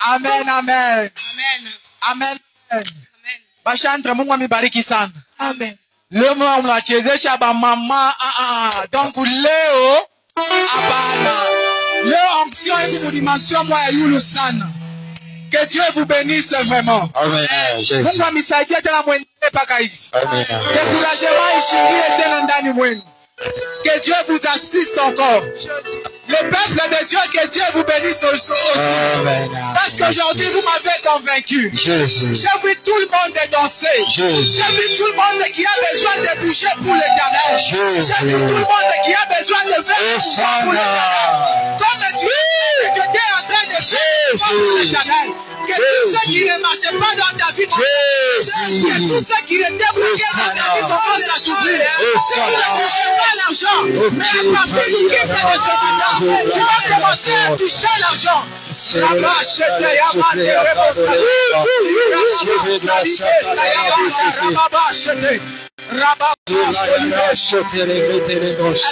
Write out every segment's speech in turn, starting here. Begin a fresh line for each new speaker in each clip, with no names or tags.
Amen, amen. Amen. Bachantre Mungu amebariki sana.
Amen.
Leo mnachezesha ba mama donc leo abana. Leo onction est une dimension moi ya yulu sana. Que Dieu vous bénisse vraiment.
Amen.
Mungu amisaidia tena mwenye paka hivi.
Amen.
Découragement ishindie tena ndani mwenu. Que Dieu vous assiste encore. Le peuple de Dieu, que Dieu vous bénisse aussi.
Amen.
Parce qu'aujourd'hui, vous m'avez convaincu. J'ai vu tout le monde danser. J'ai vu tout le monde qui a besoin de bouger pour l'éternel. J'ai vu tout le monde qui a besoin de faire pour l'éternel. Comme Dieu était en train de faire pour l'éternel. Que tout ce qui ne marchait pas dans ta vie, que tout ce qui était bloqué dans ta vie commence à s'ouvrir. Si tu ne touches pas l'argent, mais à partir du quitte de ce matin, tu vas commencer à toucher l'argent. Est-ce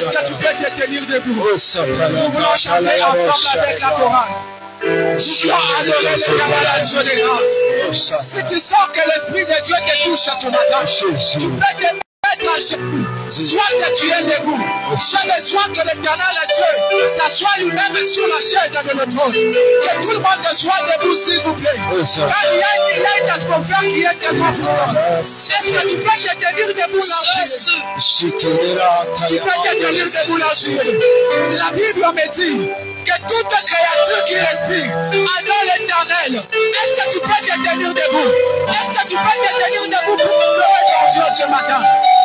que tu peux te tenir debout? Nous voulons chanter ensemble avec la chorale. Nous voulons adorer l'éternel des grâces. Si tu sens que l'Esprit de Dieu te touche à ce matin, tu peux te mettre à genoux. Soit que tu es debout. J'ai besoin que l'éternel Dieu s'assoie lui-même sur la chaise de notre trône. Que tout le monde soit debout, s'il vous plaît. Car il y a une atmosphère qui est tellement puissante. Est-ce que tu peux te tenir debout là-dessus? Tu peux te tenir debout là-dessus. La Bible me dit que toute créature qui respire adore l'éternel. Est-ce que tu peux te tenir debout? Est-ce que tu peux te tenir debout pour gloire ton Dieu ce matin?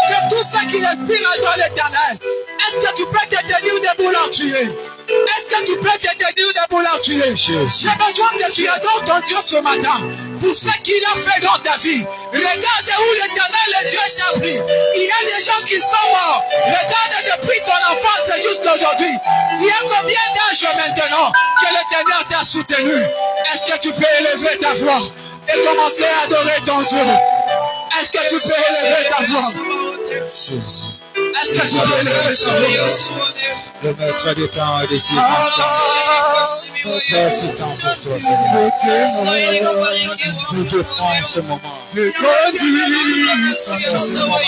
Que tout ce qui respire adore l'éternel. Est-ce que tu peux te tenir debout là où tu es? Est-ce que tu peux te tenir debout là où tu es? J'ai besoin que tu adores ton Dieu ce matin pour ce qu'il a fait dans ta vie. Regarde où l'éternel le Dieu t'a pris. Il y a des gens qui sont morts. Regarde depuis ton enfance jusqu'à aujourd'hui. Tu as combien d'âge maintenant que l'éternel t'a soutenu? Est-ce que tu peux élever ta voix et commencer à adorer ton Dieu? Est-ce que tu peux élever ta voix? Est-ce que tu peux élever ta voix?
Le maître des temps et des circonstances. Fais ce temps pour toi, Seigneur. Nous t'offrons ce moment.
Et conduis
Ce moment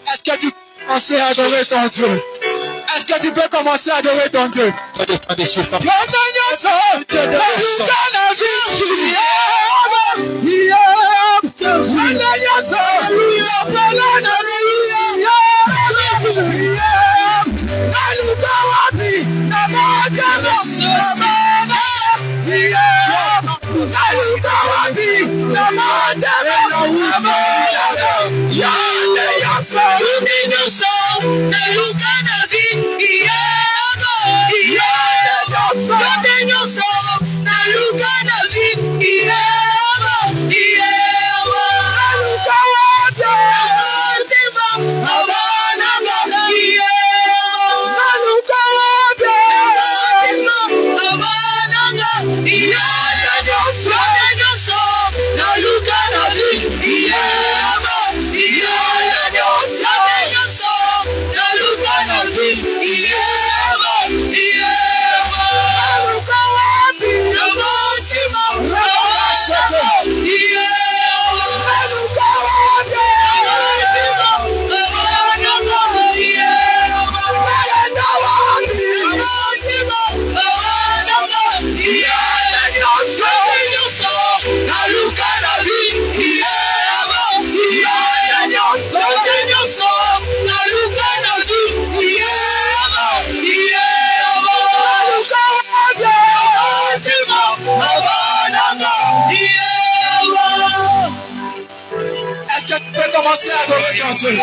est-ce que tu pensais adorer ton Dieu? Est-ce Est-ce que tu peux commencer à adorer ton Dieu? Commencer à adorer ton Dieu.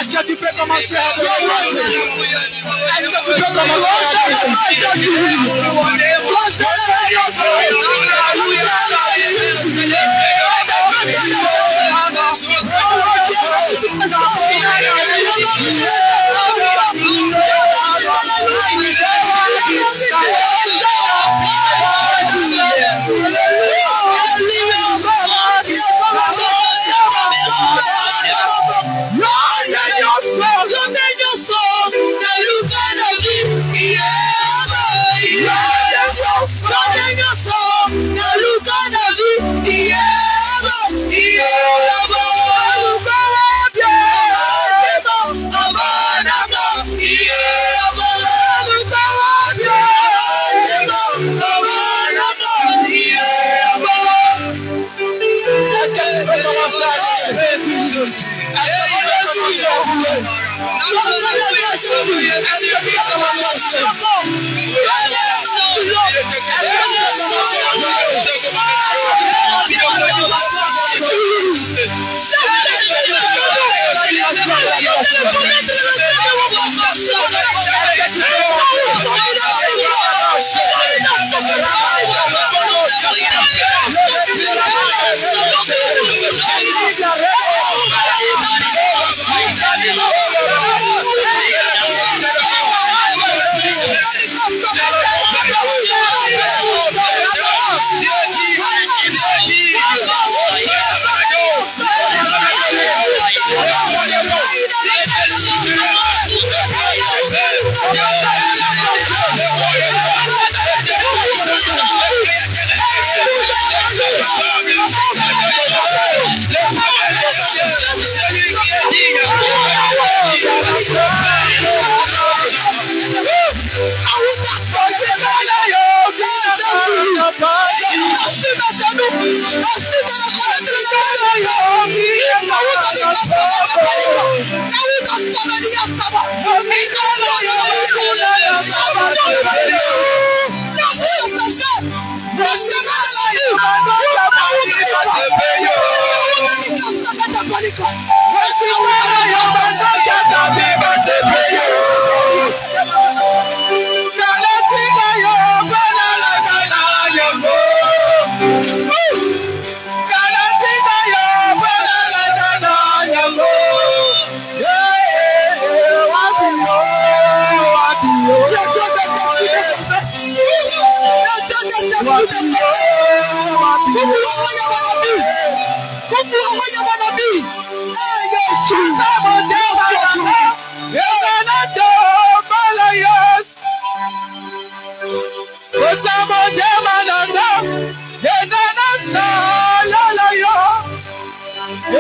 Est-ce que tu peux commencer à adorer ton Dieu? Est-ce que tu peux commencer à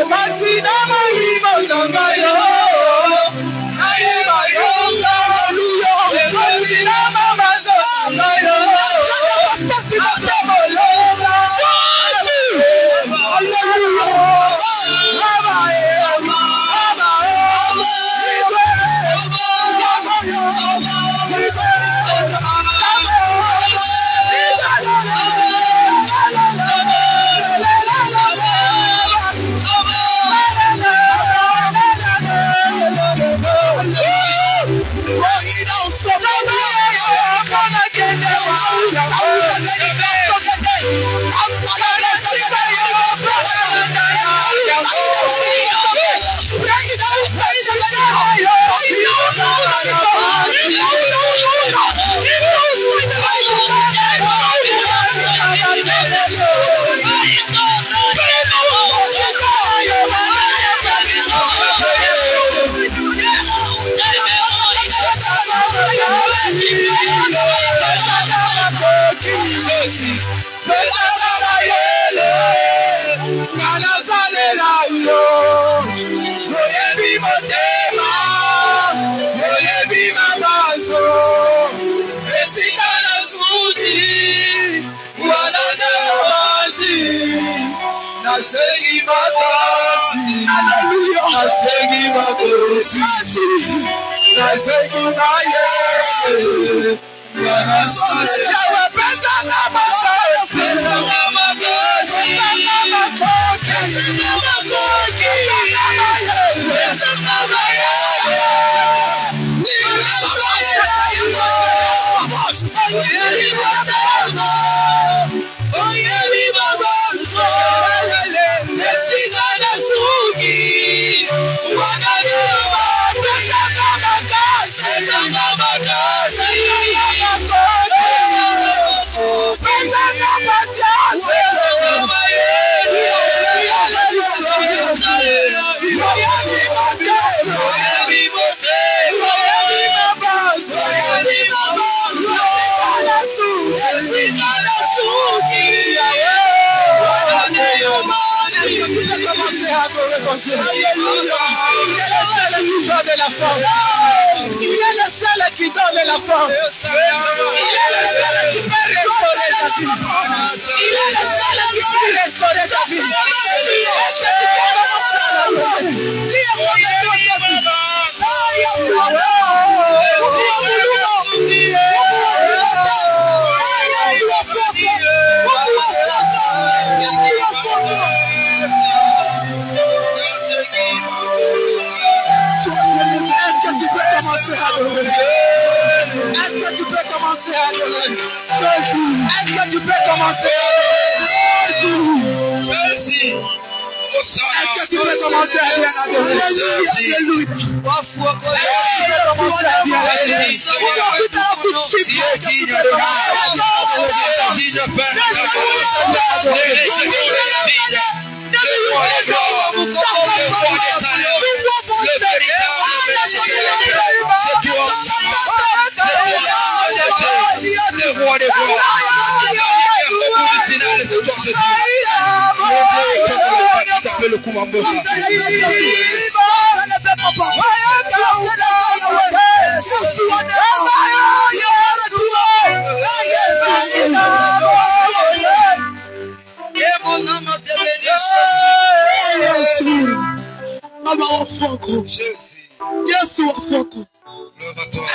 Matina,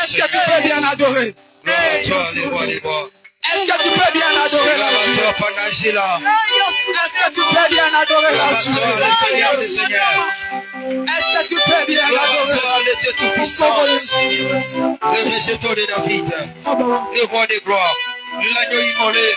Est-ce que tu peux bien adorer? Est-ce que tu peux bien adorer là-dessus? Est-ce que tu peux bien adorer là-dessus? Est-ce que tu peux bien adorer?
Le Dieu Tout-Puissant, le végétal de David, le roi des gloires, l'agneau immolé,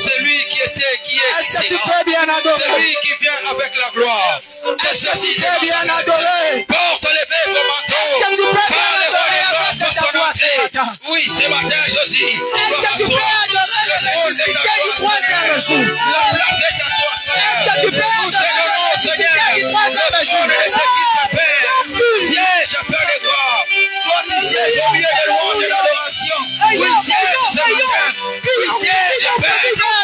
celui qui était, qui est,
est-ce que tu peux bien adorer?
celui qui vient avec la gloire.
Est-ce que tu peux bien adorer?
Porte les vos manteaux.
Est-ce que tu peux bien adorer avec ta voix ce matin?
Oui, ce matin, Josie.
Est-ce que tu peux adorer le ressuscité du troisième jour?
La place est à toi.
Est-ce que tu peux adorer le ressuscité du troisième jour?
Siège à Père de gloire. Toi qui sièges au milieu de louanges et d'adoration. Oui, siège ce matin. Oui, siège à Père de gloire.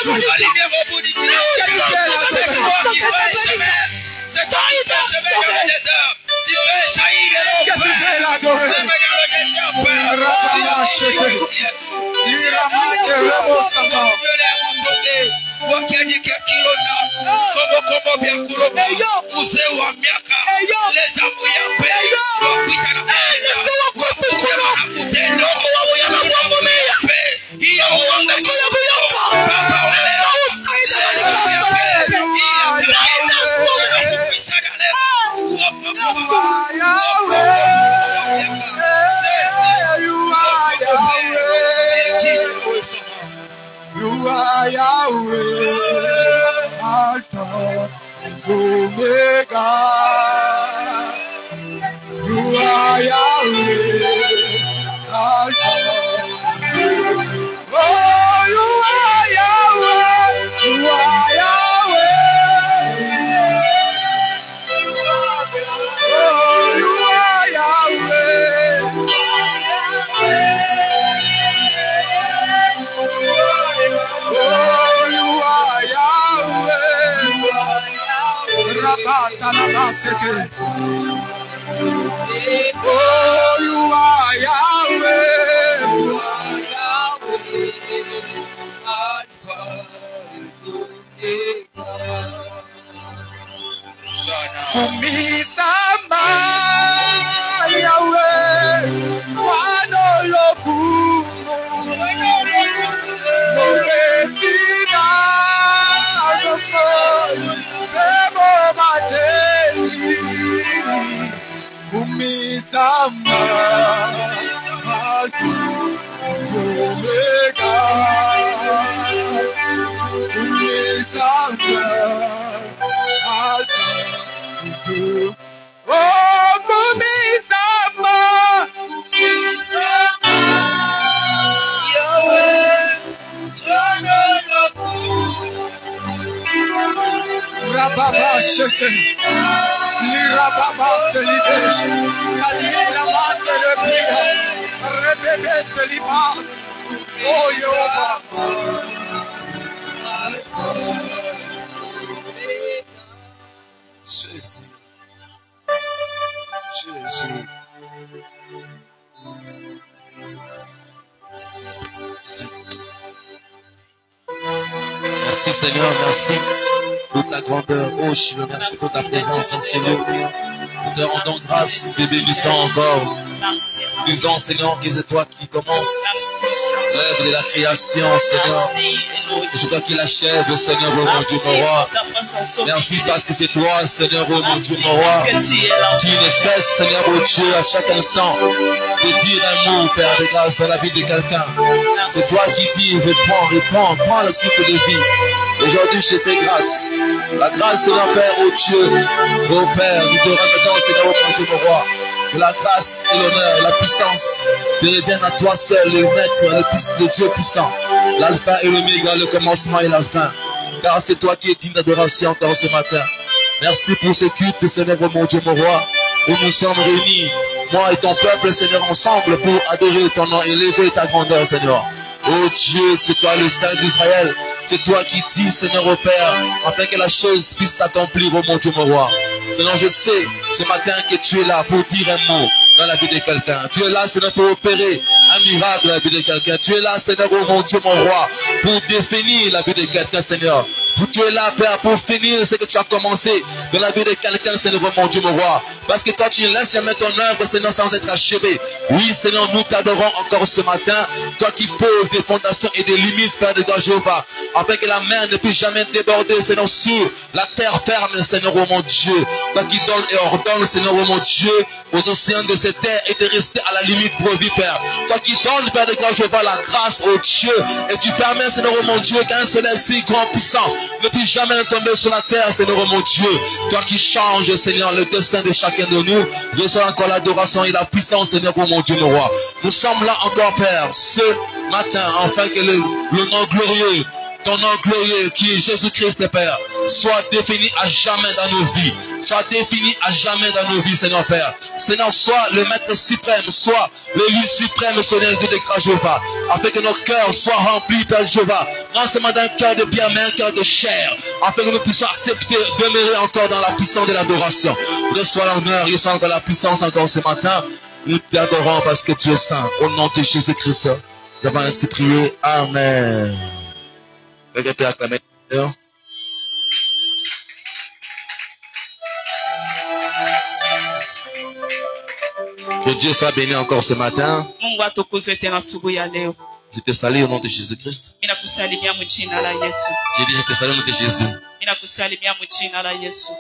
La lumière au bout du tunnel. C'est toi qui fais chemin. C'est toi qui fais chemin dans le désert. Tu fais jaillir les eaux.
Est-ce que tu peux l'adorer?
Même dans le désert, Père. Moi qui a dit que Kilona, Kobo Biakuloba, Ousé ou Amiaka, les Amouyapé, Lokuitana,
You are Yahweh, Alpha and Omega. You are Yahweh, Alpha and Omega. Oh, you are Yahweh, you are Yahweh. Oh, you are Yahweh. Oh, you are Yahweh. You are Yahweh. Alpha and Omega. Kumisama Yahweh. Swano lokumo. Mokesina. Demo mateli. Kumisama Alpha and Omega. Kumisama Alpha and Omega. Oh, Kumisama Yahweh. Rababa Shete. Lirababas Telibesh, Kalina Mande de Pia, Rebebes Telibas, oh Jehovah. Jésus. Jésus.
Merci Seigneur, merci pour ta grandeur. Oh, Shiloh, merci pour ta présence, Seigneur. Nous te rendons grâce, te bénissons encore. Disons, Seigneur, que c'est toi qui commence l'œuvre de la création, Seigneur. Et c'est toi qui l'achève, Seigneur, oh mon Dieu, mon roi. Merci parce que c'est toi, Seigneur, oh mon Dieu, mon roi. Tu ne cesses, Seigneur, oh Dieu, à chaque instant, de dire un mot, Père de grâce, dans la vie de quelqu'un. C'est toi qui dis, réponds, prends le souffle de vie. Aujourd'hui, je te fais grâce. La grâce, Seigneur, Père, oh Dieu, oh Père, nous te remettons, Seigneur, oh mon Dieu, mon roi. Que la grâce et l'honneur et la puissance te reviennent à toi seul, le maître, le fils de Dieu puissant. L'alpha et l'oméga, le commencement et la fin. Car c'est toi qui es digne d'adoration encore ce matin. Merci pour ce culte, Seigneur, oh mon Dieu, mon roi, où nous sommes réunis, moi et ton peuple, Seigneur, ensemble pour adorer ton nom et élever ta grandeur, Seigneur. Oh Dieu, c'est toi le Saint d'Israël. C'est toi qui dis, Seigneur, au Père, afin que la chose puisse s'accomplir, oh mon Dieu, mon roi. Seigneur, je sais ce matin que tu es là pour dire un mot dans la vie de quelqu'un. Tu es là, Seigneur, pour opérer un miracle dans la vie de quelqu'un. Tu es là, Seigneur, oh mon Dieu, mon roi, pour définir la vie de quelqu'un, Seigneur. Tu es là, Père, pour finir ce que tu as commencé dans la vie de quelqu'un, Seigneur, oh mon Dieu, mon roi. Parce que toi, tu ne laisses jamais ton œuvre, Seigneur, sans être achevé. Oui, Seigneur, nous t'adorons encore ce matin. Toi qui poses des fondations et des limites, Père de toi, Jéhovah, afin que la mer ne puisse jamais déborder, Seigneur, sur la terre ferme, Seigneur, oh mon Dieu. Toi qui donnes et ordonnes, Seigneur, oh mon Dieu, aux océans de cette terre et de rester à la limite pour vivre, Père. Toi qui donnes, Père de gloire, Jéhovah, la grâce, oh Dieu, et tu permets, Seigneur, oh mon Dieu, qu'un soleil si grand, puissant, ne puisse jamais tomber sur la terre, Seigneur, oh mon Dieu. Toi qui changes, Seigneur, le destin de chacun de nous, reçois encore l'adoration et la puissance, Seigneur, oh mon Dieu, mon roi. Nous sommes là encore, Père, ce matin, afin que le nom glorieux, ton nom glorieux qui est Jésus-Christ, Père, soit défini à jamais dans nos vies. Soit défini à jamais dans nos vies, Seigneur Père. Seigneur, sois le maître suprême, soit le lieu suprême, Seigneur Dieu de grâce, Jéhovah. Afin que nos cœurs soient remplis, Père Jéhovah. Non seulement d'un cœur de pierre, mais un cœur de chair. Afin que nous puissions accepter, demeurer encore dans la puissance de l'adoration. Reçois l'honneur, reçois encore la puissance encore ce matin. Nous t'adorons parce que tu es saint. Au nom de Jésus-Christ, nous avons ainsi prié. Amen. Regardez acclamer. Que Dieu soit béni encore ce matin. Je te salue au nom de Jésus-Christ. J'ai dit je te salue au nom de Jésus.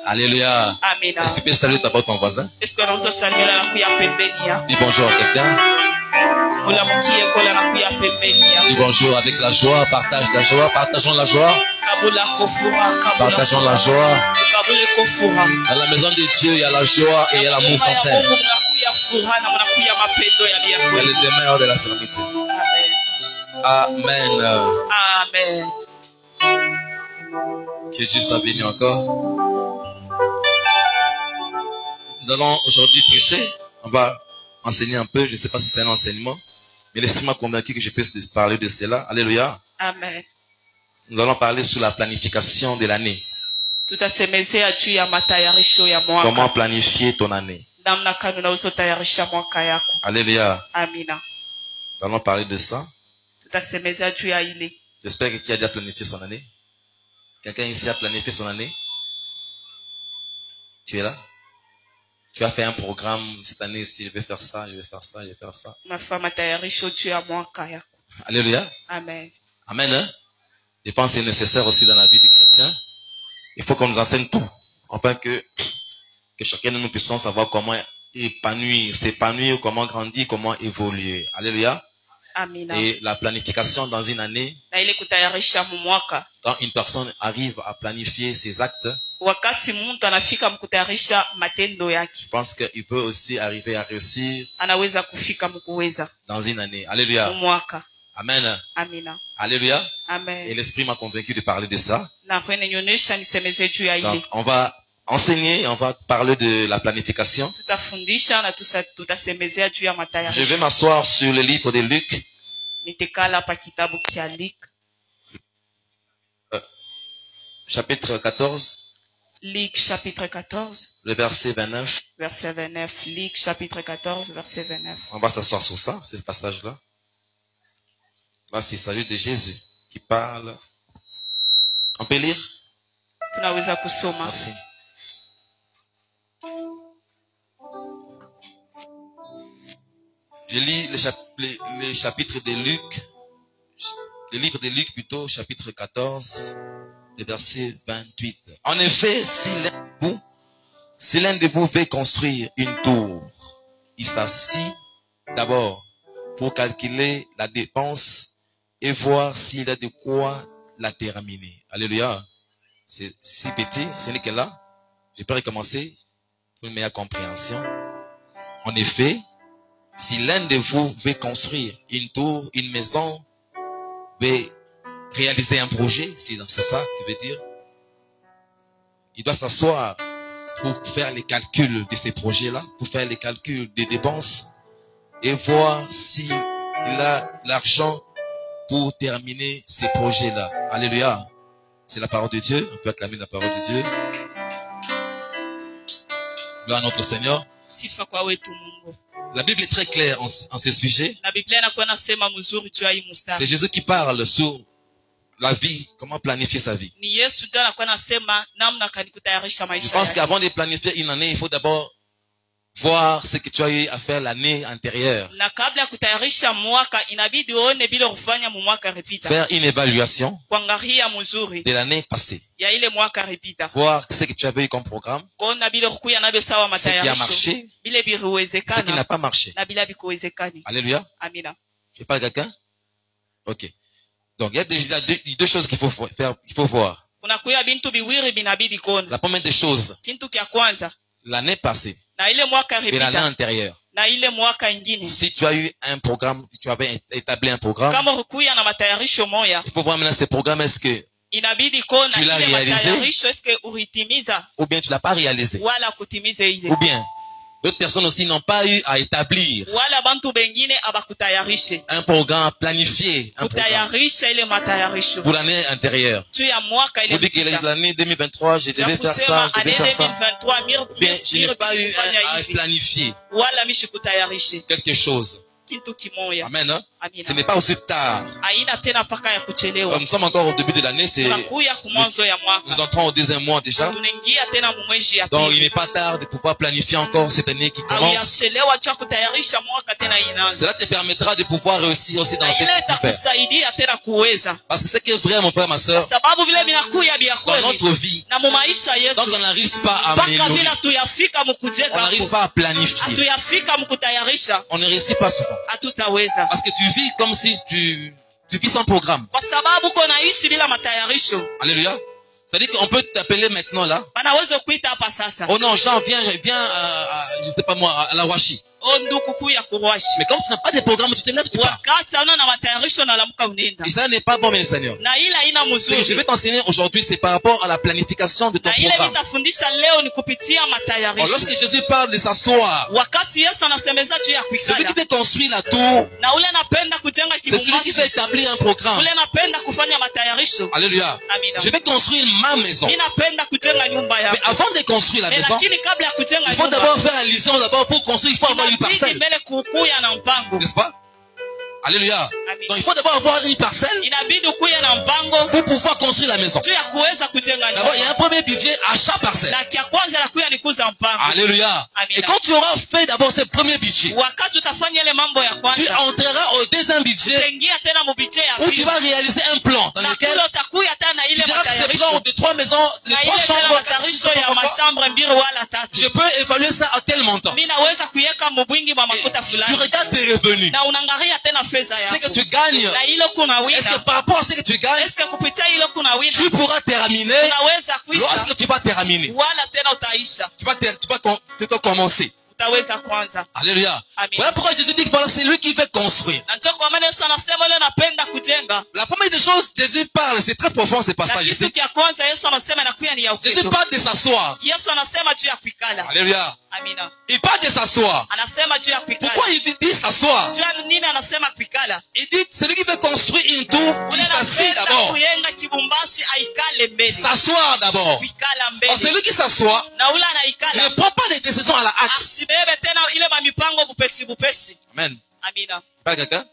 Alléluia. Est-ce que tu peux saluer d'abord ton voisin? Dis bonjour à quelqu'un. Dis bonjour avec la joie, partage la joie, partageons la joie. Partageons la joie. Dans la maison de Dieu, il y a la joie et il y a l'amour sincère. Il y a le demeure de la trinité. Amen.
Amen.
Que Dieu soit béni encore. Nous allons aujourd'hui prêcher. On va enseigner un peu. Je ne sais pas si c'est un enseignement. Mais laissez-moi convaincu que je peux parler de cela. Alléluia.
Amen.
Nous allons parler sur la planification de l'année.
Tutasemezea juu ya matayarisho ya mwaka.
Comment planifier ton année?
Namna gani unaweza tayarisha mwaka yako.
Alléluia.
Amina.
Nous allons parler de ça.
Tutasemezea juu ya ile.
J'espère que qui a déjà planifié son année. Quelqu'un ici a planifié son année? Tu es là? Tu as fait un programme cette année, si je vais faire ça, je vais faire ça, je vais faire ça. Alléluia.
Amen.
Amen. Hein? Je pense que c'est nécessaire aussi dans la vie du chrétien. Il faut qu'on nous enseigne tout. Afin que chacun de nous puissions savoir comment s'épanouir, comment grandir, comment évoluer. Alléluia.
Amen.
Et la planification dans une année, quand une personne arrive à planifier ses actes, je pense qu'il peut aussi arriver à réussir dans une année. Alléluia. Amen.
Amina.
Alléluia.
Amen.
Et l'Esprit m'a convaincu de parler de ça. Donc, on va enseigner, on va parler de la planification. Je vais m'asseoir sur le livre de Luc. Chapitre 14.
Luc chapitre 14.
Le verset 29.
Verset 29. Luc chapitre 14, verset 29.
On va s'asseoir sur ça, ce passage-là. Là, il s'agit de Jésus qui parle. On peut lire? Merci. Je lis les chapitres de Luc, le livre de Luc plutôt, chapitre 14, le verset 28. En effet, si l'un de vous veut construire une tour, il s'assit d'abord pour calculer la dépense et voir s'il a de quoi la terminer. Alléluia. C'est si petit, ce n'est que là. Je peux recommencer pour une meilleure compréhension. En effet, si l'un de vous veut construire une tour, une maison, veut réaliser un projet, c'est ça qui veut dire, il doit s'asseoir pour faire les calculs de ces projets-là, pour faire les calculs des dépenses et voir s'il a l'argent pour terminer ces projets-là. Alléluia. C'est la parole de Dieu. On peut acclamer la parole de Dieu. Gloire à notre Seigneur. La Bible est très claire en ce sujet. C'est Jésus qui parle sur la vie, comment planifier sa vie. Je pense qu'avant de planifier une année, il faut d'abord voir ce que tu as eu à faire l'année antérieure. Faire une évaluation de l'année passée. Voir ce que tu avais eu comme programme, ce qui a marché, ce qui n'a pas marché. Alléluia. Je parle à quelqu'un? Ok. Donc, il y a deux choses qu'il faut faire, il faut voir. La première des choses, l'année passée et l'année antérieure. Si tu as eu un programme, tu avais établi un programme, il faut voir maintenant ce programme, est-ce que tu l'as réalisé ou bien tu l'as pas réalisé, ou bien d'autres personnes aussi n'ont pas eu à établir un programme planifié, un programme pour l'année antérieure. Vous dites que l'année 2023, je devais faire ça, je devais faire ça. Bien, je n'ai pas eu à planifier quelque chose. Amen. Hein? Ce n'est pas aussi tard. Nous sommes encore au début de l'année. Nous entrons au deuxième mois déjà. Donc il n'est pas tard de pouvoir planifier encore cette année qui commence. Cela te permettra de pouvoir réussir aussi dans cette affaire. Parce que c'est que vrai, mon frère, ma soeur, dans notre vie, donc on n'arrive pas à améliorer, on n'arrive pas à planifier, on ne réussit pas souvent. Parce que tu vis comme si tu vis sans programme. Alléluia. C'est-à-dire qu'on peut t'appeler maintenant là. Oh non, Jean, viens, je sais pas moi, à la Washi. Mais comme tu n'as pas de programme, tu te lèves, tu pars. Et ça n'est pas bon, mes seigneurs. Ce que je vais t'enseigner aujourd'hui, c'est par rapport à la planification de ton programme. Alors, lorsque Jésus parle de s'asseoir, celui qui veut construire la tour, C'est celui qui veut établir un programme.
ule napenda kufanya matayarisho.
Alléluia.
Amina.
Je vais construire ma maison.
Mimi napenda kujenga nyumba
Mais
yako.
avant de construire la maison,
Lakini kabla ya kujenga
il faut
nyumba,
d'abord faire la licence. D'abord, pour construire, il faut avoir une parcelle.
mbele kukuya na mpango.
N'est-ce pas? Alléluia.
Amen.
Donc il faut d'abord avoir une parcelle
Inabidi ukuye na mpango
pour pouvoir construire la maison.
tu ya kuweza kujenga nyumba.
D'abord, il y a un premier budget à chaque parcelle.
Na kia kwanza la kuya ni kuza mpango.
Alléluia.
Amen.
Et quand tu auras fait d'abord ce premier budget,
Wakati utafanya ile mambo ya
tu
kwanza,
entreras au deuxième budget
utaingia tena mubije ya
où tu
pili.
vas réaliser un plan dans
Na
lequel
kule utakuya tena
tu
ile
diras que ce
matayarisho.
plan de 3 maisons, de
Na
3
ile tena
chambres, 4
matayarisho ya
chambres,
mashambre mbili wala tatu.
je peux évaluer ça à tel montant.
Mimi naweza kuiweka mubwingi mwa
Et
makuta
tu
fulani.
regardes tes revenus.
Na unaangalia tena fedha
Ce que
yako.
tu gagnes,
Na ile kuna
est-ce que
wina.
par rapport à ce que tu gagnes,
Eske kupitia ile kuna wina.
tu pourras terminer
Unaweza kuisha
lorsque tu vas terminer.
wala tena utaisha.
Tu vas commencer.
Utaweza kwanza.
Alléluia.
Amen.
Voilà pourquoi Jésus dit que voilà, c'est lui qui veut construire.
Na ndio kwa maana Yesu anasema leo napenda kujenga.
La première des choses, Jésus parle, c'est très profond ce
Na
passage
kitu
ici.
kia kwanza Yesu anasema inakuya ni ya
Jésus
upendo.
parle de s'asseoir.
Yesu anasema juu ya kuikala.
Alléluia.
Amina.
Il parle de s'asseoir.
Anasema juu ya kuikala.
Pourquoi il dit s'asseoir?
Juu ya nini anasema kuikala?
Il dit celui qui veut construire une tour, il
Ule
s'assied
anapenda
d'abord.
kuyenga kibumbashi aikale mbele.
S'asseoir d'abord.
Kuikala
Alors
mbele.
celui qui s'assoit
Na ule
ne
anaikala.
prend pas les décisions à la hâte.
Asibebe tena ile mamipango bupeshi bupeshi.
Amen.
Amina.
Parle quelqu'un?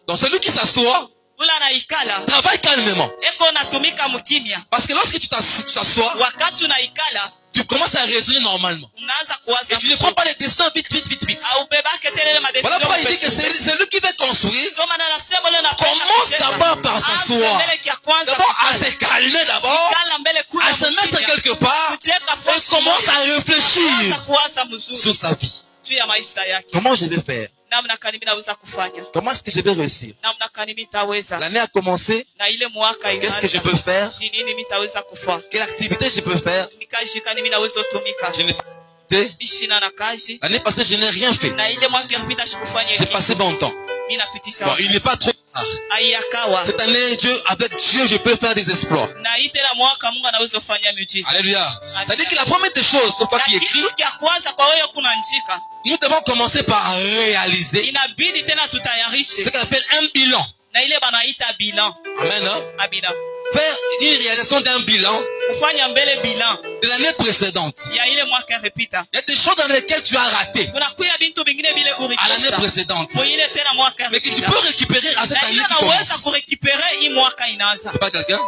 Donc celui qui s'assoit,
Ule anaikala.
travaille calmement.
Eko natumika mkimya.
Parce que lorsque tu t'assois,
Wakati unaikala,
tu commences à raisonner normalement.
unaanza kuwaza.
Et tu ne prends pas les décisions vite, vite, vite, vite.
Au bebake tena ile madecision.
Voilà pourquoi il dit que c'est celui qui veut construire,
Ndio maana anasema leo napenda
commence
kujenga.
d'abord par s'asseoir.
Mbele kia kwanza.
D'abord à se calmer d'abord,
Kala mbele kula.
à se mettre quelque part,
Kucheka
et
force.
commence à
Anza
réfléchir
kuwaza mzuri
sur sa vie.
juu ya maisha yake.
Comment je vais faire?
Namna gani mimi naweza kufanya?
Comment est-ce que je vais réussir?
Namna gani mimi nitaweza?
L'année a commencé,
Na ile mwaka
qu'est-ce que je
inaanza.
peux faire?
Ni nini mimi nitaweza kufanya?
Quelle activité je peux faire?
Ni kazi gani mimi naweza kutumika?
Je n'ai pas fait.
Bishina na kazi.
L'année passée, je n'ai rien fait.
Na ile mwaka iliyopita sikufanya
J'ai
kitu.
passé bon temps.
Mimi napitisha.
Bon, il n'est pas trop tard.
Ayakawa.
Cette année, avec Dieu, je peux faire des exploits.
Na hii tena mwaka Mungu anaweza kufanya miujiza.
Alléluia. C'est-à-dire que la première des choses, sur quoi qui écrit,
Kitu kia kwanza kwa wewe kuna njika.
nous devons commencer par réaliser
Inabidi tena
ce
tutayarishe.
qu'on appelle un bilan.
Na ile banaita bilan.
Amen. Hein?
Amina.
Faire une réalisation d'un bilan
Kufanya mbele bilan
de l'année précédente.
ya ile mwaka repita.
Il y a des choses dans lesquelles tu as raté
Unakuya bintu bingine bile
à l'année
urikosa.
précédente,
Kwa ile tena mwaka
mais que tu
repita.
peux récupérer à cette
Na
année
ile
qui
naweza
commence.
kurekipere hii mwaka inaanza.
C'est pas quelqu'un?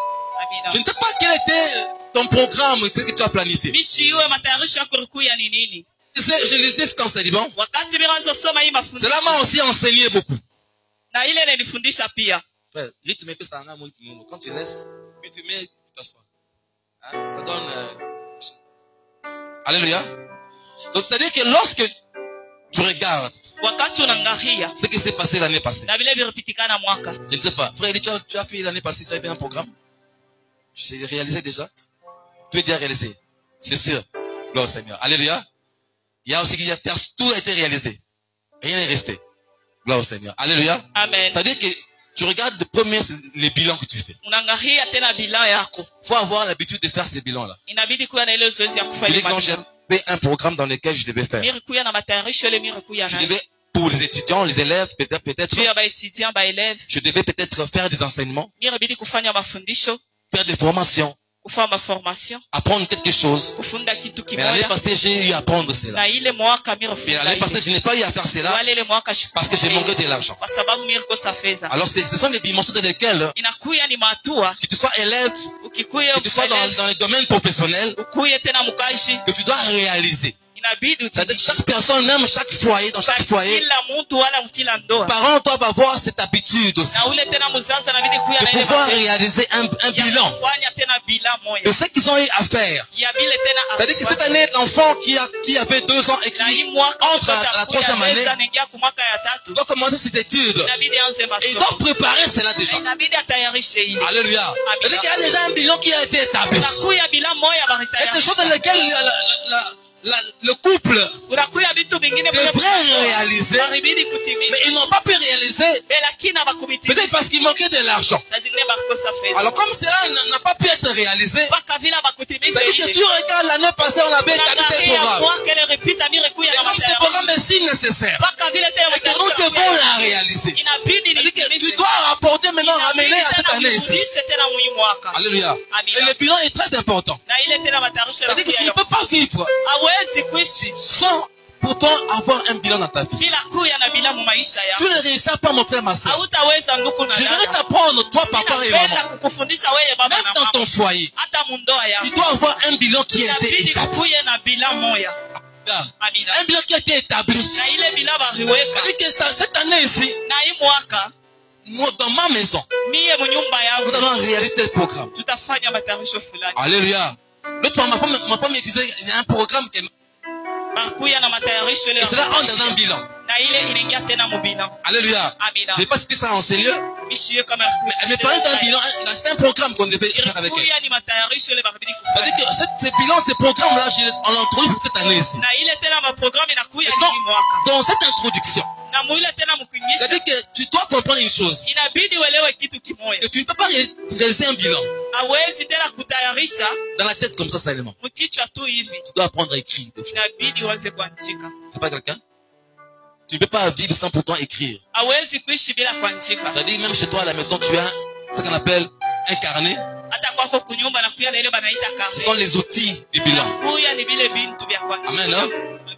Amina.
Je ne sais pas quel était ton programme, ce que tu as planifié.
Mishi iwe matayarisho yako kuya ni nini?
Je lisais cet enseignement.
Wakati birazo soma hii mafundisho.
Cela m'a aussi enseigné beaucoup.
Na ile ilinifundisha pia.
Frère, rythme que ça en a mon rythme. Quand tu laisses, puis tu mets, tu t'assois. Hein? Ça donne. Alléluia. Donc c'est-à-dire que lorsque tu regardes
Wakati unaangalia
ce qui s'est passé l'année passée,
na vile vilipitikana mwaka.
je ne sais pas. Frère, tu as fait l'année passée, tu avais un programme. Tu sais réalisé déjà? Tu es déjà réalisé. C'est sûr. Gloire au Seigneur. Alléluia. Il y a aussi tout a été réalisé. Rien n'est resté. Gloire au Seigneur. Alléluia.
Amen.
C'est-à-dire que tu regardes de premier les bilans que tu fais.
Unaangalia tena bilan yako.
Il faut avoir l'habitude de faire ces bilans-là.
Inabidi kuya na ile zoezi ya
Je
kufanya
dis quand j'ai fait un programme dans lequel je devais faire.
miri kuya na matayarisho ile miri kuya
Je
na.
devais, pour les étudiants, les élèves, peut-être,
Juu ya ba etudiant ba élève.
je devais peut-être faire des enseignements,
Miri bidi kufanya mafundisho,
faire des formations,
kufanya formation,
apprendre quelque chose.
kufunda kitu
Mais l'année
kimoja.
passée, j'ai eu à apprendre cela.
Na ile mwaka miri
Mais l'année
funda.
passée, je n'ai pas eu à faire cela
Wale ile mwaka
parce que j'ai manqué de l'argent.
kwa sababu miri kosa fedha.
Alors, ce sont les dimensions dans lesquelles,
Inakuya ni matua.
que tu sois élève,
Ukikuya
que tu sois dans les domaines professionnels,
ukuye tena mukaji.
que tu dois réaliser.
Inabidi
C'est-à-dire que chaque personne, même chaque foyer, dans chaque foyer,
kila mtu wala mkila
les
ndoa.
parents doivent avoir cette habitude aussi
Na ule tena mzazi anabidi kuya
de
na ile
pouvoir
matendo
réaliser un
ya
bilan
kufanya tena bila moya.
de ce qu'ils ont eu à faire.
Ya bile tena
C'est-à-dire que cette année, l'enfant qui avait 2 ans et
na hii
qui
mwaka
entre à la 3e année
anaingia kwa mwaka ya tatu.
doit commencer ses études,
Inabidi anze
et il
masomo.
doit préparer cela déjà.
Inabidi atayarishe ile.
Alléluia. C'est-à-dire qu'il y a déjà un bilan qui a été établi.
Unakuya bila moya
Il y a des choses dans
baritayarisha.
lesquelles le couple
Unakuya vitu vingine
devrait réaliser,
baribidi
mais
kutimiza.
ils n'ont pas pu réaliser,
Lakini abakubitimiza.
peut-être parce qu'il manquait de l'argent.
Saa zingine bakosa fedha.
Alors comme cela n'a pas pu être réalisé,
Mpaka vile
il
mwezi
C'est-à-dire que
ile.
tu regardes l'année passée, on avait établi tel programme.
Kwa kile repita mirekuya na
Comme ce programme est si nécessaire,
Paka vile tena
et que nous devons la réaliser.
inabidi
C'est-à-dire que tu
nitimize.
dois rapporter maintenant, ramener à cette année ici.
Nirudishe tena muhimu mwaka.
Alléluia. Et le bilan est très important.
Na ile tena matayarisho
C'est-à-dire que tu ne peux pas vivre
hawezi kuishi
sans pourtant avoir un bilan dans ta vie.
bila kuya na bila mu maisha
Tu
yako.
ne réussiras pas, mon frère, ma soeur.
Hautaweza ndugu na
Je voudrais
dada.
t'apprendre, toi, papa et
Ninapenda
maman,
kukufundisha wewe baba
même
na
dans
mama.
ton foyer,
Hata mundoa
tu
yako.
dois avoir un bilan qui a été
Inabidi
établi.
kukuye na bila moya. Amina.
Un bilan qui a été établi.
Na ile bila bariweka.
C'est-à-dire que cette année ici,
Na hii mwaka
moi, dans ma maison,
mie munyumba
nous
yangu
allons réaliser le programme.
tutafanya matayarisho fulani.
Alléluia. L'autre fois, ma femme me disait, il y a un programme qui est...
Bakuya na matayarisho
Et
leo.
cela entre dans un bilan.
Na ile inaingia tena mu bilan.
Alléluia.
Amina.
Je n'ai pas cité ça en sérieux,
Mishie kama
mais elle me parlait d'un bilan. C'est un programme qu'on devait faire avec elle.
Kuya ni matayarisho le barabidi
C'est-à-dire
kufanya.
que ces bilans, ces programmes-là, on l'a introduit pour cette année ici.
Na ile tena maprogramu inakuya
Et
ni mwaka.
dans cette introduction,
Na muile tena mkunyisha.
c'est-à-dire que tu dois comprendre une chose.
Inabidi uelewe kitu kimoja.
Que tu ne peux pas réaliser un bilan
Hawezi tena kutayarisha
dans la tête comme ça seulement.
mkichwa tu hivi.
Tu dois apprendre à écrire.
Inabidi uanze kuandika.
C'est pas quelqu'un? Tu ne peux pas vivre sans pourtant écrire.
Hawezi kuishi bila kuandika.
C'est-à-dire même chez toi à la maison, tu as ce qu'on appelle un carnet.
Hata kwako kunyumba na kuya na ile banaita
Ce sont
karne.
les outils du bilan.
Kuya ni vile bintu vya kuandika.
Amen. Hein?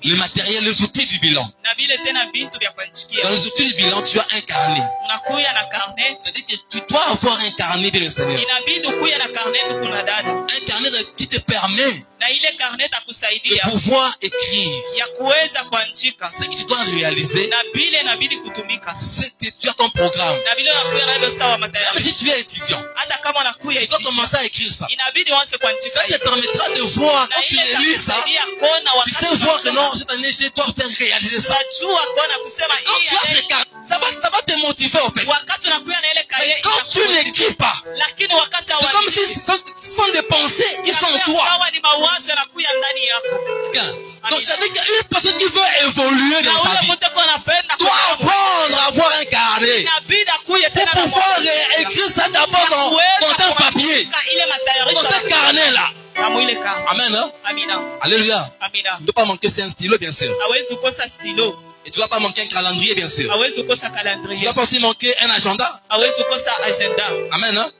Le matériel, les outils du bilan.
Na vile tena bintu vya kuandikia.
Dans les outils du bilan, tu as un carnet.
Unakuya na karne.
C'est-à-dire que tu dois avoir un carnet, bien le Seigneur.
Inabidi kuya na karne ndugu na dada.
Un carnet qui te permet
Na ile karne
de
takusaidia
pouvoir écrire
ya kuweza kuandika.
ce que tu dois réaliser,
Na vile inabidi kutumika.
ce que tu as comme programme.
Na vile unakuya na ile sawa
Même
matayarisho.
si tu es étudiant,
Hata kama unakuya
tu dois
hivi.
commencer à écrire ça.
Inabidi uanze kuandika.
Ça te permettra de voir,
Na
quand tu
ile
lis ça,
itakusaidia kuona
tu sais
wakati
voir que
unasoma.
non, cette année, je dois faire réaliser ça.
Utajua kuona kusema
Quand
hii
tu as
ya
ce carnet, ça va te motiver en fait.
wakati unakuya na ile
Mais
kale
quand tu n'écris pas,
lakini wakati
c'est comme si ce sont des pensées qui sont en toi.
sawa ni mawazo yanakuya ndani yako.
Donc ça veut dire qu'une personne qui veut évoluer
Na
dans sa
ule
vie
mtu kwa anapenda
doit apprendre à avoir un carnet.
inabidi akuye
Pour
tena na
pouvoir
mawazo.
écrire ça d'abord dans un papier,
ile matayarisho
dans ce carnet-là.
na mwile kama.
Amen. Hein?
Amina.
Alléluia.
Amina.
Tu ne dois pas manquer, c'est un stylo, bien sûr.
Hawezi kukosa stilo.
Et tu ne dois pas manquer un calendrier, bien sûr.
Hawezi kukosa
Tu ne
calendrier.
dois pas aussi manquer un agenda.
Hawezi kukosa agenda.
Amen. Hein?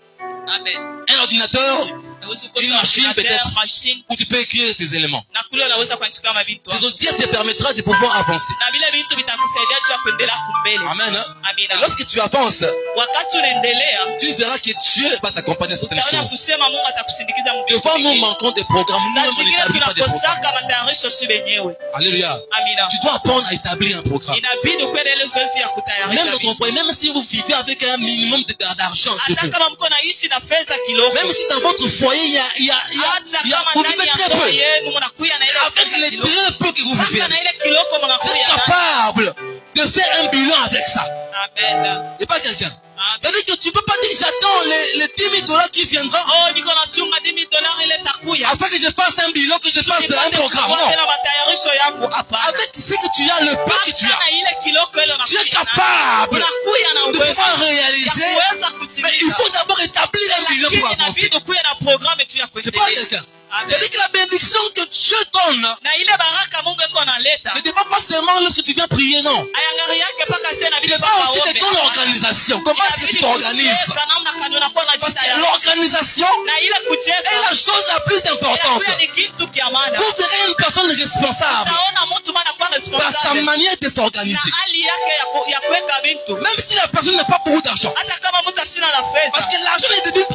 Amen.
Un ordinateur
Hawezi
Une
kukosa
machine
ordinateur,
peut-être.
machine.
où tu peux écrire tes éléments.
Na kule unaweza kuandika mavitu.
Ces outils te permettra de pouvoir avancer.
Na vile vitu vitakusaidia tu kuendelea kumbele.
Amen. Hein?
Amina.
Et lorsque tu avances,
Wakati unaendelea,
tu verras que Dieu va t'accompagner à certaines
utaona
choses.
kusema Mungu atakusindikiza
Des fois, nous manquons des programmes.
Saa
Nous-mêmes, on
zingine
n'établit pas des programmes.
tunakosaka matayarisho si wenyewe.
Alléluia.
Amina.
Tu dois apprendre à établir un programme.
Inabidi kwenda ile zoezi ya
Même
kutayarisha
dans ton
vitu.
foyer, même si vous vivez avec un minimum d'argent chez
Hata
vous.
kama mko naishi na fedha kidogo.
Même si dans votre foyer, vous
Hata
vivez
kama
très
ndani ya ndoa
peu.
yenu mnakuya na ile
Avec
fedha
les
kidogo.
très peu que vous vivez,
Hata na ile kiloko
vous êtes
mnakuya ndani.
capable de faire un bilan avec ça.
Amen.
Et pas quelqu'un.
Amen.
C'est-à-dire que tu ne peux pas dire j'attends les 10 000 $ qui viendront
Oh, niko nachunga $10,000 ile takuya.
afin que je fasse un bilan, que je fasse un programme. Non.
Tena matayarisho yangu hapana.
Avec ce que tu as, le peu que tu
Hata
as,
na ile kiloko ile
tu es
unakuya nayo.
capable
Unakuya na
de
uwezo.
pouvoir réaliser.
Kuweza
Mais il
kutimiza.
faut d'abord établir un bilan
Lakini
pour avancer.
inabidi kuwe na programme tu ya
Je parle à
kuendelea.
quelqu'un.
Amen.
C'est-à-dire que la bénédiction que Dieu donne
Na ile baraka Mungu iko analeta.
ne dépend pas seulement lorsque tu viens prier, non.
Ayangari yake paka sasa
Il
inabidi
dépend aussi de ton organisation. Comment est-ce que tu t'organises?
Namna kani unakuwa
Parce que
unajitayarisha.
l'organisation
Na ile kucheka.
est la chose la plus importante.
Inakuwa ni kitu kia maana.
Vous verrez une personne responsable
Utaona mtu maana kwa
par sa
responsable.
manière de
Na
s'organiser.
hali yake ya kuweka vitu.
Même si la personne n'a pas beaucoup d'argent.
Hata kama mtu ashina na
Parce
fedha.
que l'argent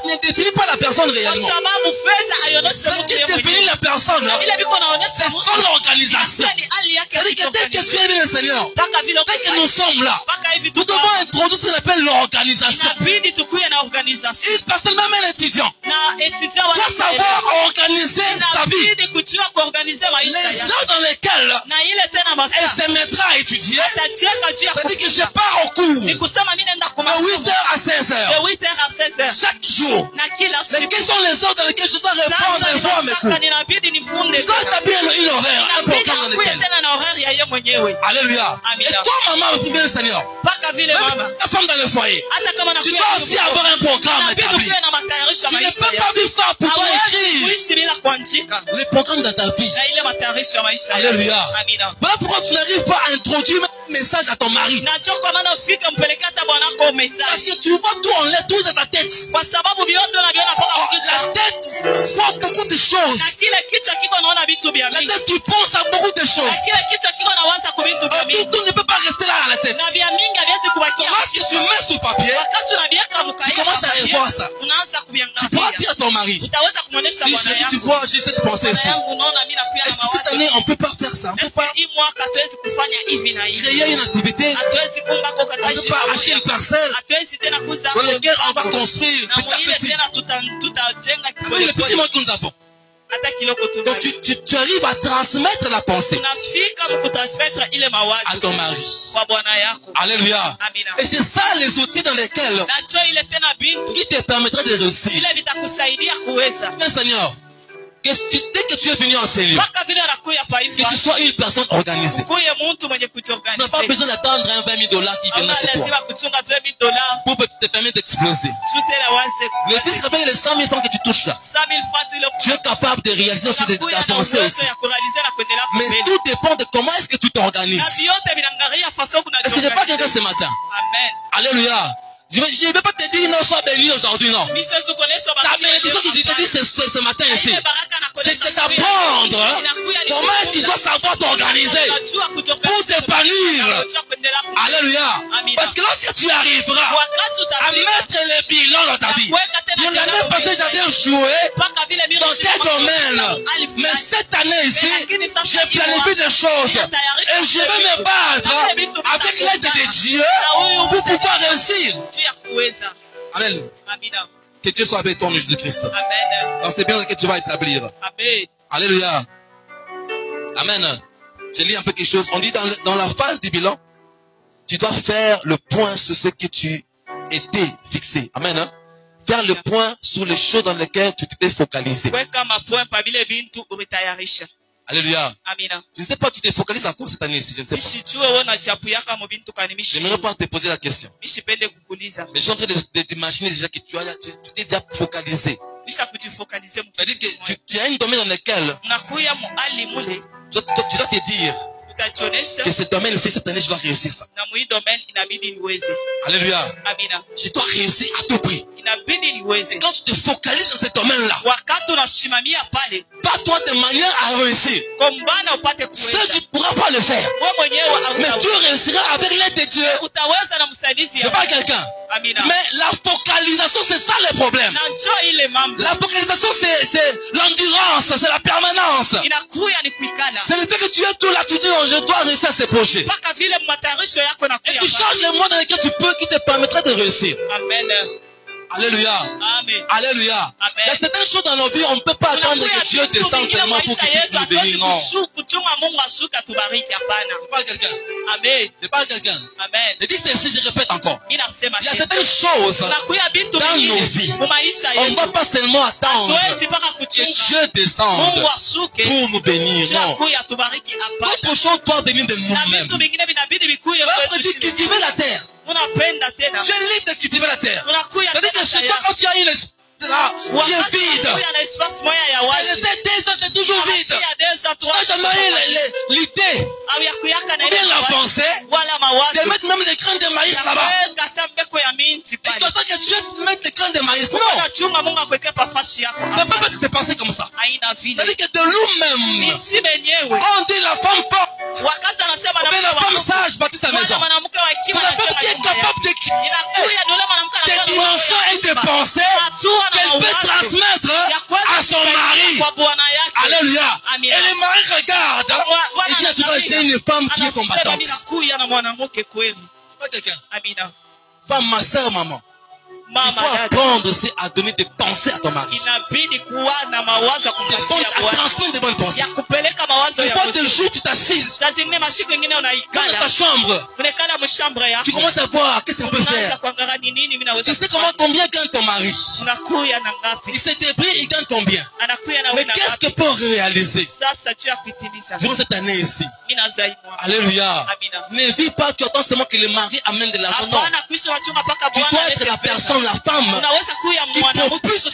ne définit pas la personne
Kwa
réellement.
sababu fedha haionyeshi
Ce
mtu
qui
yeye
définit
mwenyewe.
la personne,
Na vile biko naonyesha
c'est
mtu.
son organisation.
Inakuwa ni hali yake ya
C'est-à-dire que dès que tu es bien le Seigneur,
Mpaka vile
dès que nous sommes là,
mpaka hivi
nous devons introduire ce qu'on appelle l'organisation.
inabidi tukuye na organisation.
Une personne, même un étudiant,
Na étudiant wa
doit savoir organiser sa vie.
inabidi kujua kuorganize maisha
Les
yake.
heures dans lesquelles
Na ile tena
elle
masaa
se mettra à étudier,
atacheka juu ya
c'est-à-dire que je
kufunza.
pars au cours
Ni
de
kusema mimi naenda kwa
8h à 16h.
de 8h à 16h
Chaque jour.
na kila
Mais
siku.
quelles sont les heures dans lesquelles je dois répondre et voir mes cours?
Sasa ninabidi nifunde.
Tu dois établir une horaire, un
Inabidi
programme dans
akuye
lequel.
tena na horaire ya yeye mwenyewe.
Alléluia.
Amina.
Et toi, maman, bien le Seigneur,
Mpaka vile mama.
même la femme dans le foyer,
Hata kama
tu
nakuya
dois aussi avoir un programme
inabidi
établi.
kuwe na
Tu ne peux pas vivre ça pour toi écrire les programmes de ta vie. Alléluia. Voilà pourquoi tu n'arrives pas à introduire un message à ton mari. Parce que tu vois tout en l'air, tout dans ta tête. La tête voit beaucoup de choses. La tête, tu penses à beaucoup de choses. Tout ne peut pas rester là à la tête. Lorsque tu mets sur papier, tu commences à revoir ça. Tu pourras dire à ton mari, tu vois, j'essaie de penser ici. Est-ce que cette année, on ne peut pas faire ça? On ne peut pas créer une activité? On ne peut pas acheter une parcelle dans laquelle on va construire petit à petit. Oui, le petit monde que nous avons. Donc tu arrives à transmettre la pensée à ton mari. Alléluia. Et c'est ça les outils dans lesquels qui te permettra de réussir. Mais Seigneur, dès que tu es venu enseigner, que tu sois une personne organisée. Tu n'as pas besoin d'attendre un $20 000 qui viendra chez toi pour te permettre d'exploser. Mais si tu rappelles les 100 000 francs que tu touches là, tu es capable de réaliser aussi d'avancer aussi. Mais tout dépend de comment est-ce que tu t'organises. Est-ce que je parle quelqu'un ce matin? Alléluia. Je ne vais pas te dire non, sois béni aujourd'hui, non. La bénédiction que je te dis ce matin ici, c'est de t'apprendre comment est-ce qu'il doit savoir t'organiser pour t'épanouir. Alléluia. Parce que lorsque tu arriveras à mettre les bilans dans ta vie, l'année passée j'avais échoué dans tel domaine, mais cette année ici, j'ai planifié des choses et je vais me battre avec l'aide de Dieu pour pouvoir réussir. Amen. Que Dieu soit avec toi en Jésus-Christ. Donc c'est bien ce que tu vas établir. Amen. Alléluia. Amen. Je lis un peu quelque chose. On dit dans la phase du bilan, tu dois faire le point sur ce que tu étais fixé. Amen. Hein? Faire le point sur les choses dans lesquelles tu t'étais focalisé. Alléluia. Je ne sais pas, tu t'es focalisé à quoi cette année-ci, je ne sais pas. Je n'aimerais pas te poser la question. Mais je suis en train d'imaginer déjà que tu t'es déjà focalisé. C'est-à-dire que tu as une domaine dans lequel tu dois te dire que ce domaine-ci, cette année, je dois réussir ça. Alléluia. Je dois réussir à tout prix. Et quand tu te focalises dans ce domaine-là, pas toi de manière à réussir. Ça, tu ne pourras pas le faire. Mais tu réussiras avec l'aide de Dieu. Je parle à quelqu'un. Mais la focalisation, c'est ça le problème. La focalisation, c'est l'endurance, c'est la permanence. C'est le fait que tu es tout là, tu dis, oh, je dois réussir à ces projets. Et tu changes le monde dans lequel tu peux, qui te permettra de réussir. Amen. Alléluia. Amen. Alléluia. Amen. Il y a certaines choses dans nos vies, on ne peut pas attendre que Dieu descende seulement pour qu'il puisse nous bénir. Non. Je parle à quelqu'un. Amen. Je parle à quelqu'un. Amen. Je dis ceci, je répète encore. Il y a certaines choses dans nos vies. On ne doit pas seulement attendre que Dieu descende pour nous bénir. Non. D'autres choses doivent venir de nous-mêmes. On va dire cultiver la terre. Tu es libre de cultiver la terre. C'est-à-dire que chez toi, quand tu as une espace qui est vide, c'est 2 ans, c'est toujours vide. Tu n'as jamais eu l'idée, ou bien la pensée, de mettre même des grains de maïs là-bas. Et tu attends que Dieu mette des grains de maïs. Non. Ça ne peut pas te passer comme ça. C'est-à-dire que de nous-mêmes, on dit la femme forte, ou bien la femme sage bâtit sa maison. C'est la femme qui est capable de créer des dimensions et des pensées qu'elle peut transmettre à son mari. Alléluia. Et le mari regarde et dit à tout le monde, j'ai une femme qui est combattante. C'est pas quelqu'un. Femme, ma soeur, maman. Il faut apprendre aussi à donner des pensées à ton mari. À transmettre des bonnes pensées. Il faut te jour tu t'assises dans ta chambre. Tu commences à voir qu'est-ce qu'on peut faire. Tu sais combien gagne ton mari. Il s'est débrouillé, il gagne combien. Mais qu'est-ce que peut réaliser durant cette année ici? Alléluia. Ne vis pas, tu attends seulement que le mari amène de l'argent. Non. Tu dois être la personne, la femme qui propulse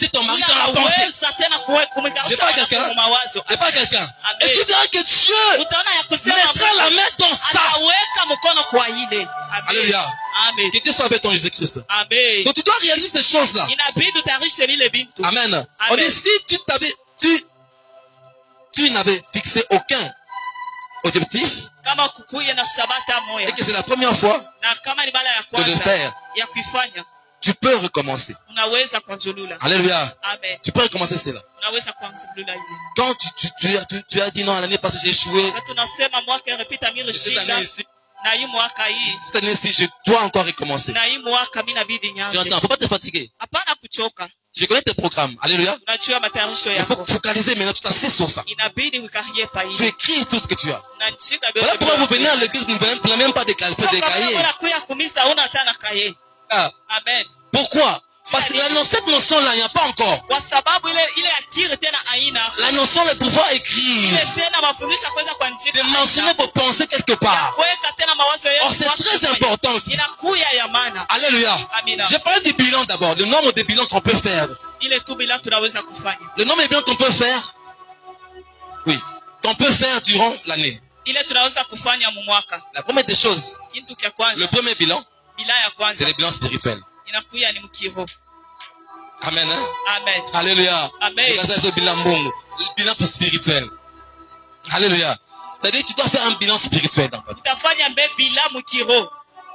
quelqu'un.
Amen.
Et tu verras que Dieu
utaona ya kusema
mettra la main dans ça.
ataweka mkono kwa ile. Amen.
Alléluia.
Amen.
Que Dieu soit avec ton Jésus-Christ.
Amen.
Donc tu dois réaliser ces choses-là.
Inabidi utarishe vile bintu.
Amen. On dit si tu n'avais fixé aucun objectif
Kama kukuye na sabata moya.
et que c'est la première fois
Na kama ni mara ya
de le
kwanza
faire,
ya kuifanya,
tu peux recommencer.
unaweza kuanzulula.
Alléluia.
Amen.
Tu peux recommencer cela.
Unaweza kuanzulula ile.
Quand tu as dit non, l'année passée j'ai échoué,
Na tunasema mwaka iliyopita mimi
cette
nilishinda
année ici,
na hii mwaka hii
cette année-ci, je dois encore recommencer.
na hii mwaka mimi inabidi
Tu
nianze.
entends, faut pas te fatiguer.
Hapana kuchoka.
Je connais tes programmes. Alléluia.
Unajua matayarisho
Il faut
yako.
focaliser maintenant, tu t'assises sur ça.
Inabidi ukarie pa
Tu
hii.
écris tout ce que tu as.
Unachika
Voilà
vyote.
pourquoi vous venez à l'église, vous ne venez même pas de cahiers.
Kuya kumisa una hata na kaye.
Ah,
Amen.
pourquoi? Parce que cette notion-là, il n'y a pas encore.
Kwa sababu ile akili tena haina.
La notion de pouvoir écrire,
Ile tena mafundisho kuweza kuandika.
de mentionner vos pensées quelque part.
Kuweka tena mawazo
Or,
yetu.
c'est très important.
Inakuya ya maana.
Alléluia.
Amina.
Je parle du bilan d'abord, le nombre de bilans qu'on peut faire.
Ile tu bila tunaweza kufanya.
Le nombre de bilans qu'on peut faire, oui, qu'on peut faire durant l'année.
Ile tunaweza kufanya mu mwaka.
La première des choses,
Kitu cha
le
kwanza,
premier bilan,
bila ya
c'est
kwanza
le bilan spirituel.
inakuya ni mkiro.
Amen. Hein?
Amen.
Alléluia.
Amen.
Le bilan spirituel. Alléluia. C'est-à-dire que tu dois faire un bilan spirituel dans ta vie.
Utafanya mbe bila mkiro.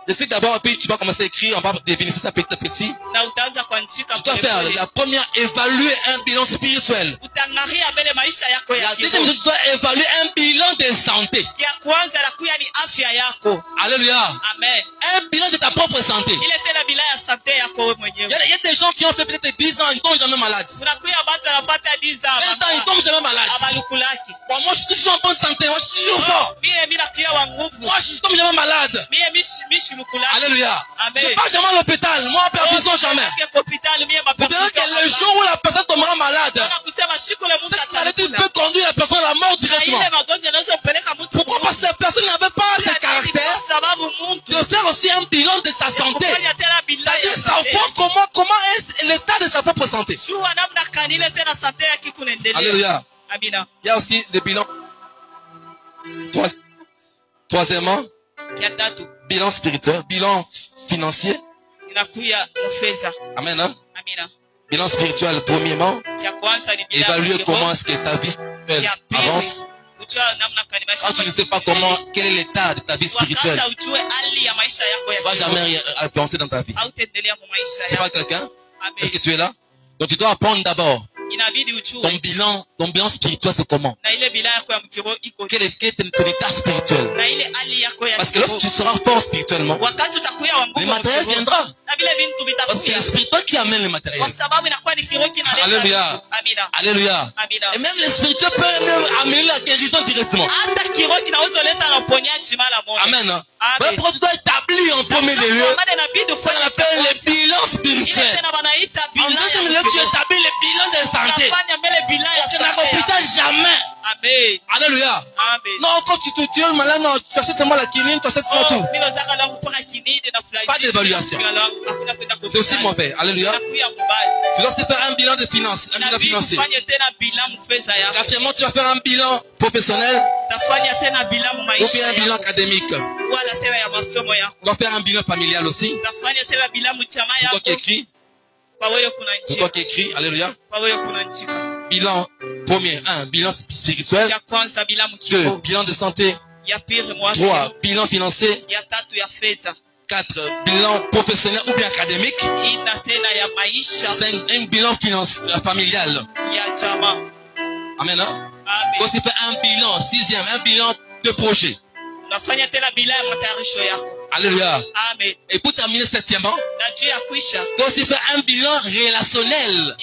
Je sais que d'abord, puis tu vas commencer à écrire, on va définir ça petit à petit.
Na utaanza kuandika
Tu dois faire la première, évaluer un bilan spirituel.
utangaria mbele maisha yako ya
La deuxième
kiroho.
chose, tu dois évaluer un bilan de santé.
Kia kwanza la kuya ni afya yako.
Alléluia.
Amen.
Un bilan de ta propre santé.
Ile tena bila ya sante yako wewe
Il
mwenyewe.
y a des gens qui ont fait peut-être 10 ans, ils ne tombent jamais malades.
Unakuya watu wanapata 10 ans.
20 ans, ils ne tombent jamais malades.
Abalukulaki.
Bon, moi, je suis toujours en bonne santé. Moi, je suis toujours fort.
Mie nakuya wa nguvu.
Moi, je ne tombe jamais malade.
Mie mishi lukulaki.
Alléluia.
Amen.
Je ne pars jamais à l'hôpital. Moi, en perfusion, jamais. Vous verrez que le jour où la personne tombera malade, cette maladie peut conduire la personne à la mort directement. Pourquoi? Parce que la personne n'avait pas ce caractère de faire aussi un bilan de sa santé. C'est-à-dire savoir comment est l'état de sa propre santé. Alléluia. Il y a aussi des bilans. Troisièmement, bilan spirituel, bilan financier. Amen. Hein? Bilan spirituel, premièrement, évaluer comment est-ce que ta vie spirituelle avance. Quand tu ne sais pas quel est l'état de ta vie spirituelle, tu ne vas jamais rien penser dans ta vie. Tu vois quelqu'un? Est-ce que tu es là? Donc tu dois apprendre d'abord. Ton bilan spirituel, c'est comment? Quel est ton état spirituel? Parce que lorsque tu seras fort spirituellement, le matériel viendra. Parce que c'est le spirituel qui amène le matériel. Alléluia. Alléluia. Et même le spirituel peut même amener la guérison directement. Amen. Voilà pourquoi tu dois établir en premier lieu ce qu'on appelle le bilan spirituel. En deuxième lieu, tu établis le bilan de santé. Et tu n'accomplis jamais. Alléluia. Non, quand tu es malade, non, tu achètes seulement la quinine, tu achètes seulement tout. Pas d'évaluation. C'est aussi mauvais. Alléluia. Tu dois faire un bilan de finances, un bilan financier. Quatrièmement, tu vas faire un bilan professionnel ou bien un bilan académique. Tu dois faire un bilan familial aussi. Toi qui écris. Toi qui écris. Alléluia. Bilan premier, 1, bilan spirituel. 2, bilan de santé. 3, bilan financier. 4, bilan professionnel ou bien académique. 5, un bilan familial. Amen. Tu aussi faire un bilan, 6e, un bilan de projet. Alléluia.
Amen.
Et pour terminer 7e, tu aussi faire un bilan relationnel.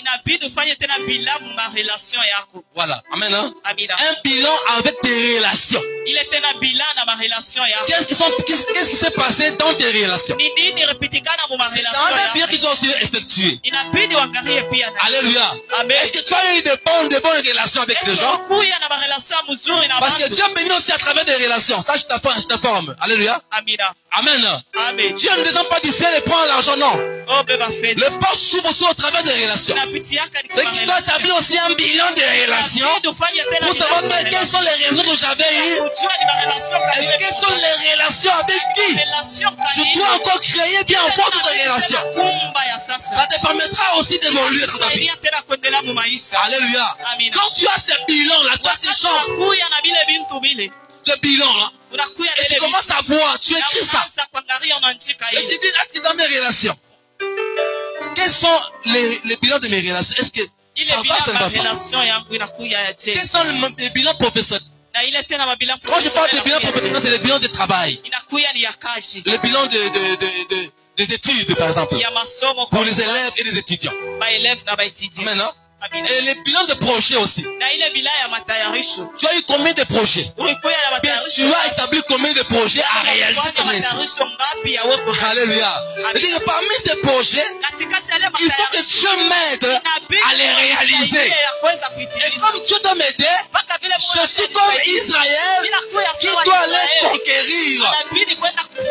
Voilà. Amen. Un bilan avec tes relations. Qu'est-ce qui s'est passé dans tes relations? C'est dans un bilan qu'ils ont aussi effectué. Alléluia. Est-ce que tu as eu de bonnes relations avec les gens? Parce que Dieu bénit aussi à travers des relations. Ça, je t'informe. Alléluia. Amen.
Amen.
Dieu ne descend pas du ciel et prend l'argent, non.
Oh, beba fezi.
Le porte s'ouvre aussi au travers des relations. C'est qu'il doit établir aussi un bilan des relations pour savoir quelles sont les relations que j'avais eues et quelles sont les relations avec qui je dois encore créer bien fort de relations. Ça te permettra aussi d'évoluer dans ta vie. Alléluia. Quand tu as ce bilan-là, tu as ces champs de bilan-là, et tu commences à voir, tu écris ça. Et tu dis, là, c'est dans mes relations. Quels sont les bilans de mes relations? Est-ce que ça va, ça ne va pas? Quels sont les bilans professionnels? Quand je parle de bilan professionnel, c'est le bilan de travail. Le bilan des études, par exemple. Pour les élèves et les étudiants. Maintenant, et les bilans de projets aussi. Tu as eu combien de projets? Tu as établi combien de projets à réaliser cette année? Alléluia. C'est-à-dire que parmi ces projets, il faut que Dieu m'aide à les réaliser. Et comme Dieu doit m'aider, je suis comme Israël qui doit aller conquérir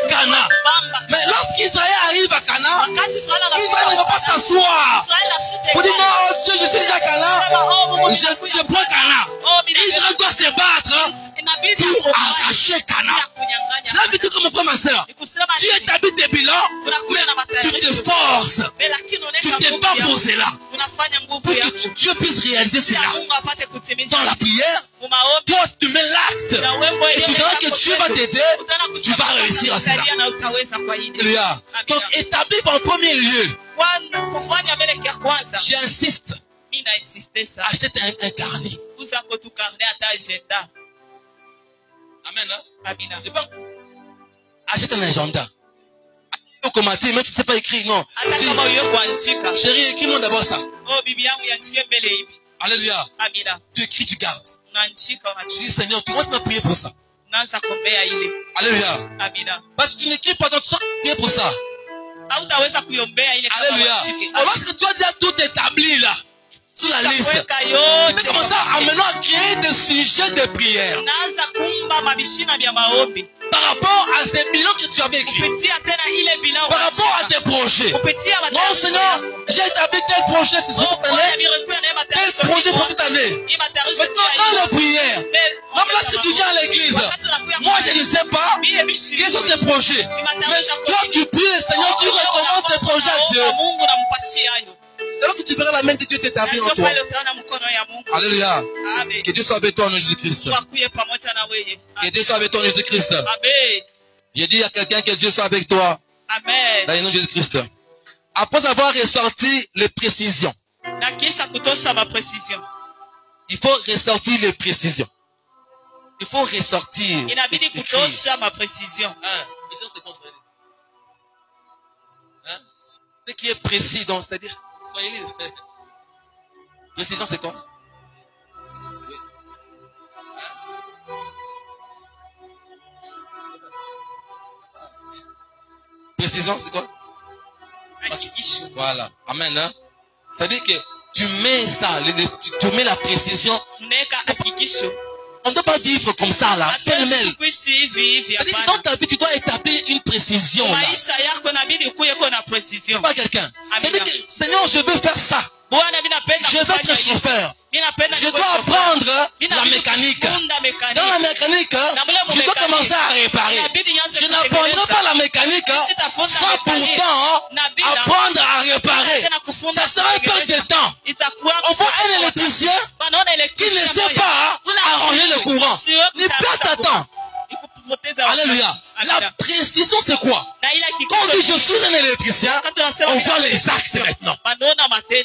Cana. Mais lorsqu'Israël arrive à Cana, Israël ne va pas s'asseoir pour dire non, oh Dieu, je suis déjà à Cana, je prends Cana. Israël doit se battre pour arracher Cana. C'est là que tu comme mon frère, ma soeur. Tu établis tes bilans, mais tu te forces. Tu te bats pour cela. Pour que Dieu puisse réaliser cela. Dans la prière, toi tu mets l'acte. Et tu verras que Dieu va t'aider. Tu vas réussir à cela. Alléluia. Donc établis en premier lieu. J'insiste. Achète un carnet. Amen. Achète un agenda. Commenter, mais tu ne sais pas écrire, non. Chérie, écris-moi d'abord ça. Alléluia. Tu écris, tu gardes. Tu dis, Seigneur, tu commences à prier pour ça. Alléluia. Parce que tu n'écris pas, donc tu sors prier pour ça. Alléluia. Lorsque tu as déjà tout établi là, sur la liste, tu peux commencer à maintenant créer des sujets de prière. Par rapport à ces bilans que tu avais écrits. Par rapport à tes projets. Non, Seigneur, j'ai établi tel projet cette année. Tel projet pour cette année. Maintenant, dans la prière, même lorsque tu viens à l'église, moi je ne sais pas quels sont tes projets. Mais toi, tu pries le Seigneur, tu recommandes ces projets à Dieu. C'est alors que tu verras la main de Dieu t'établir en toi. Alléluia. Que Dieu soit avec toi en Jésus-Christ. Que Dieu soit avec toi en Jésus-Christ. Je dis à quelqu'un que Dieu soit avec toi. Dans le nom de Jésus-Christ. Après avoir ressorti les précisions. Il faut ressortir les précisions. Il faut ressortir.
Ma précision.
Ce qui est précis, donc c'est-à-dire. Soyez libre. Précision, c'est quoi? Précision, c'est quoi? Voilà. Amen. Hein? C'est-à-dire que tu mets ça, tu mets la précision. On ne doit pas vivre comme ça, là. C'est-à-dire que dans ta vie, tu dois établir une précision. Là. Pas quelqu'un. C'est-à-dire que, Seigneur, je veux faire ça. Je veux être chauffeur. Je dois apprendre la mécanique. Dans la mécanique, je dois commencer à réparer. Je n'apprendrai pas la mécanique sans pourtant apprendre à réparer. Ça sera une perte de temps. On voit un électricien qui ne sait pas arranger le courant. Il perd ta temps. Alléluia. La précision, c'est quoi? Quand on dit je suis un électricien, on voit les axes maintenant.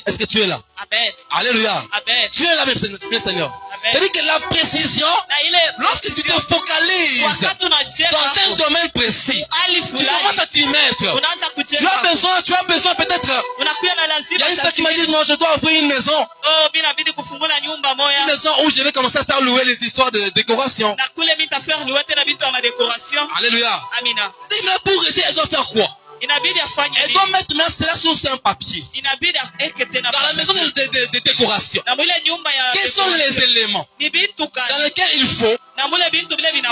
Est-ce que tu es là?
Amen.
Alléluia.
Amen.
Tu es là, même Seigneur. C'est-à-dire que la précision, lorsque tu te focalises dans un domaine précis, tu commences à t'y mettre. Tu as besoin peut-être. Il y a une femme qui m'a dit non, je dois ouvrir une maison. Une maison où je vais commencer à faire louer les histoires de décoration. Alléluia. Mais pour essayer, elle doit faire quoi? Elle doit mettre cela sur un papier. Dans la maison de décoration. habitation. Quels sont les éléments dans lesquels il faut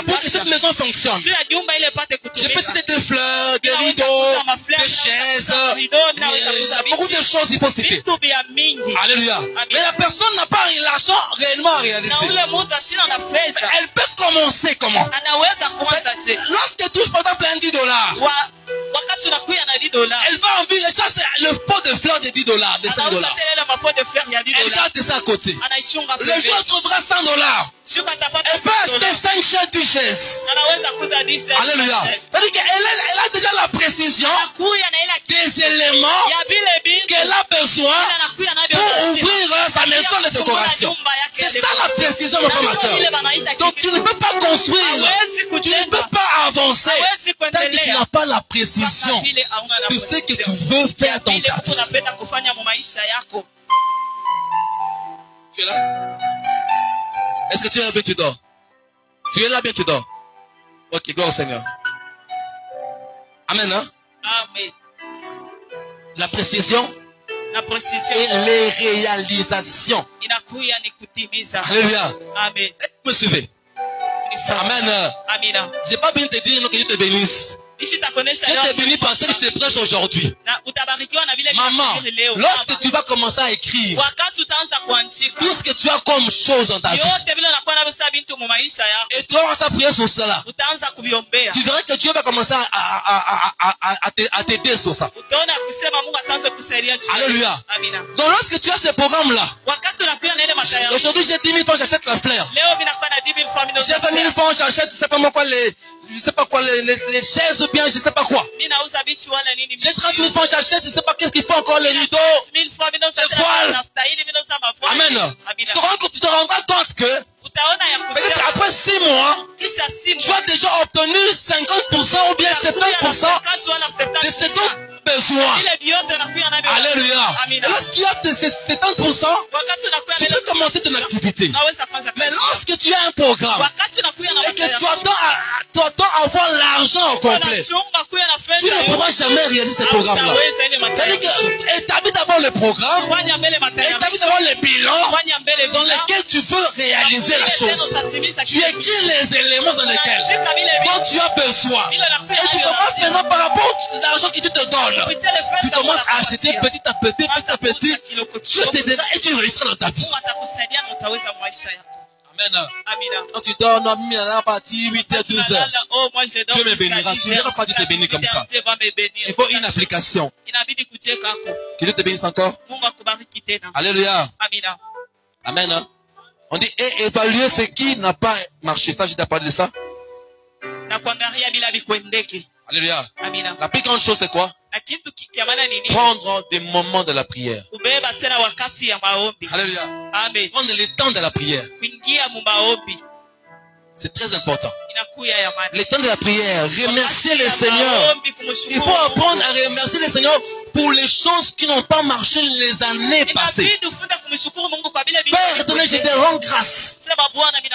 pour que cette maison fonctionne? Je peux citer des fleurs, des rideaux, des chaises, beaucoup de choses il faut citer. Alléluia. Mais la personne n'a pas l'argent réellement à réaliser. Elle peut commencer comment? Lorsqu'elle touche par exemple un $10, elle va en ville, elle cherche le pot de fleurs de $10, de $5. Elle garde ça à côté. Le jour elle trouvera $100. Elle peut acheter 5 chaises, 10 chaises. Alléluia. C'est-à-dire qu'elle a déjà la précision des éléments qu'elle a besoin pour ouvrir sa maison de décoration. C'est ça la précision, mon frère, ma soeur. Donc tu ne peux pas construire, tu ne peux pas avancer tant que tu n'as pas la précision de ce que tu veux faire dans ta vie. Tu es là? Est-ce que tu es là bien, tu dors? Tu es là bien, tu dors? Ok, gloire au Seigneur. Amen, hein?
Amen.
La précision et les réalisations. Alléluia.
Amen.
Vous me suivez? Amen. Je n'ai pas besoin de te dire que Dieu te bénisse. Je t'ai béni parce que je te prêche aujourd'hui. Maman, lorsque tu vas commencer à écrire tout ce que tu as comme chose dans ta vie, et tu vas commencer à prier sur cela, tu verras que Dieu va commencer à t'aider sur ça. Alléluia. Donc lorsque tu as ce programme-là, aujourd'hui j'ai 10 000 francs, j'achète la fleur. J'ai 20 000 francs, j'achète, je sais pas moi quoi, les chaises ou bien je sais pas quoi. J'ai 30 000 francs, j'achète, je sais pas qu'est-ce qu'il faut encore, les rideaux, les voiles. Amen. Tu te rendras compte que peut-être après 6 mois, tu as déjà obtenu 50% ou bien 70% de ce dont besoin. Alléluia. Lorsque tu as ces 70%, tu peux commencer ton activité. Mais lorsque tu as un programme et que tu attends avoir l'argent au complet, tu ne pourras jamais réaliser ce programme-là. C'est-à-dire que établis d'abord le programme, établis d'abord le bilan dans lequel tu veux réaliser la chose. Tu écris les éléments dans lesquels dont tu as besoin. Et tu commences maintenant par rapport à l'argent que tu te donnes. Tu commences à acheter petit à petit, tu t'aideras et tu réussiras dans ta vie. Amen. Quand tu dors, non, mais à partir 8h, 12h, Dieu me bénira. Tu ne verras pas Dieu te bénir comme ça. Il faut une application. Que Dieu te bénisse encore. Alléluia. Amen. On dit, et évaluer ce qui n'a pas marché. Ça, j'ai déjà parlé de ça. Alléluia. La plus grande chose, c'est quoi? Prendre des moments de la prière. Alléluia. Prendre le temps de la prière. C'est très important. Le temps de la prière. Remercier le Seigneur. Il faut apprendre à remercier le Seigneur pour les choses qui n'ont pas marché les années passées. Père éternel, je te rends grâce.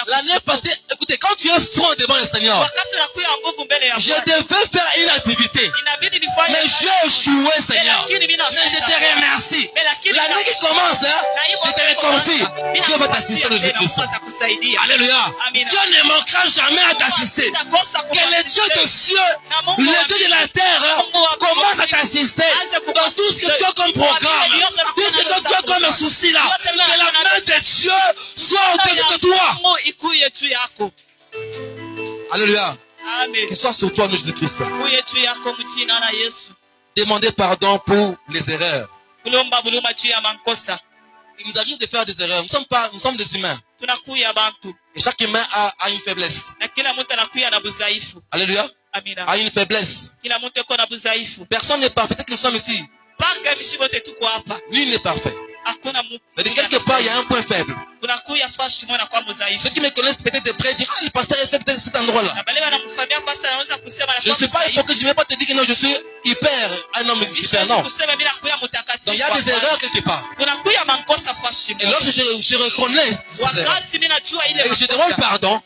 L'année passée, écoutez, quand tu es franc devant le Seigneur, je devais faire une activité, mais j'ai échoué, Seigneur. Mais je te remercie. L'année qui commence, je te le confie. Dieu va t'assister de Jésus-Christ. Alléluia. Dieu ne manquera jamais à t'assister. Que le Dieu de cieux, le Dieu de la terre, commence à t'assister dans tout ce que tu as comme programme, tout ce que tu as comme souci là. Que la main de Dieu soit au-dessus de toi. Alléluia. Qu'il soit sur toi, Jésus Christ. Demandez pardon pour les erreurs. Il nous arrive de faire des erreurs. Nous sommes des humains. Et chaque humain a une faiblesse. Alléluia. A une faiblesse. Personne n'est parfait. Peut-être que nous sommes ici. Nul n'est parfait. C'est-à-dire quelque part, il y a un point faible. Ceux qui me connaissent peut-être de près disent, ah, le pasteur est fait de cet endroit-là. Je ne suis pas hypocrite, je ne vais pas te dire que non, je suis hyper, un homme hyper, non. Donc il y a des erreurs quelque part. Et lorsque je reconnais ces erreurs, et je demande pardon,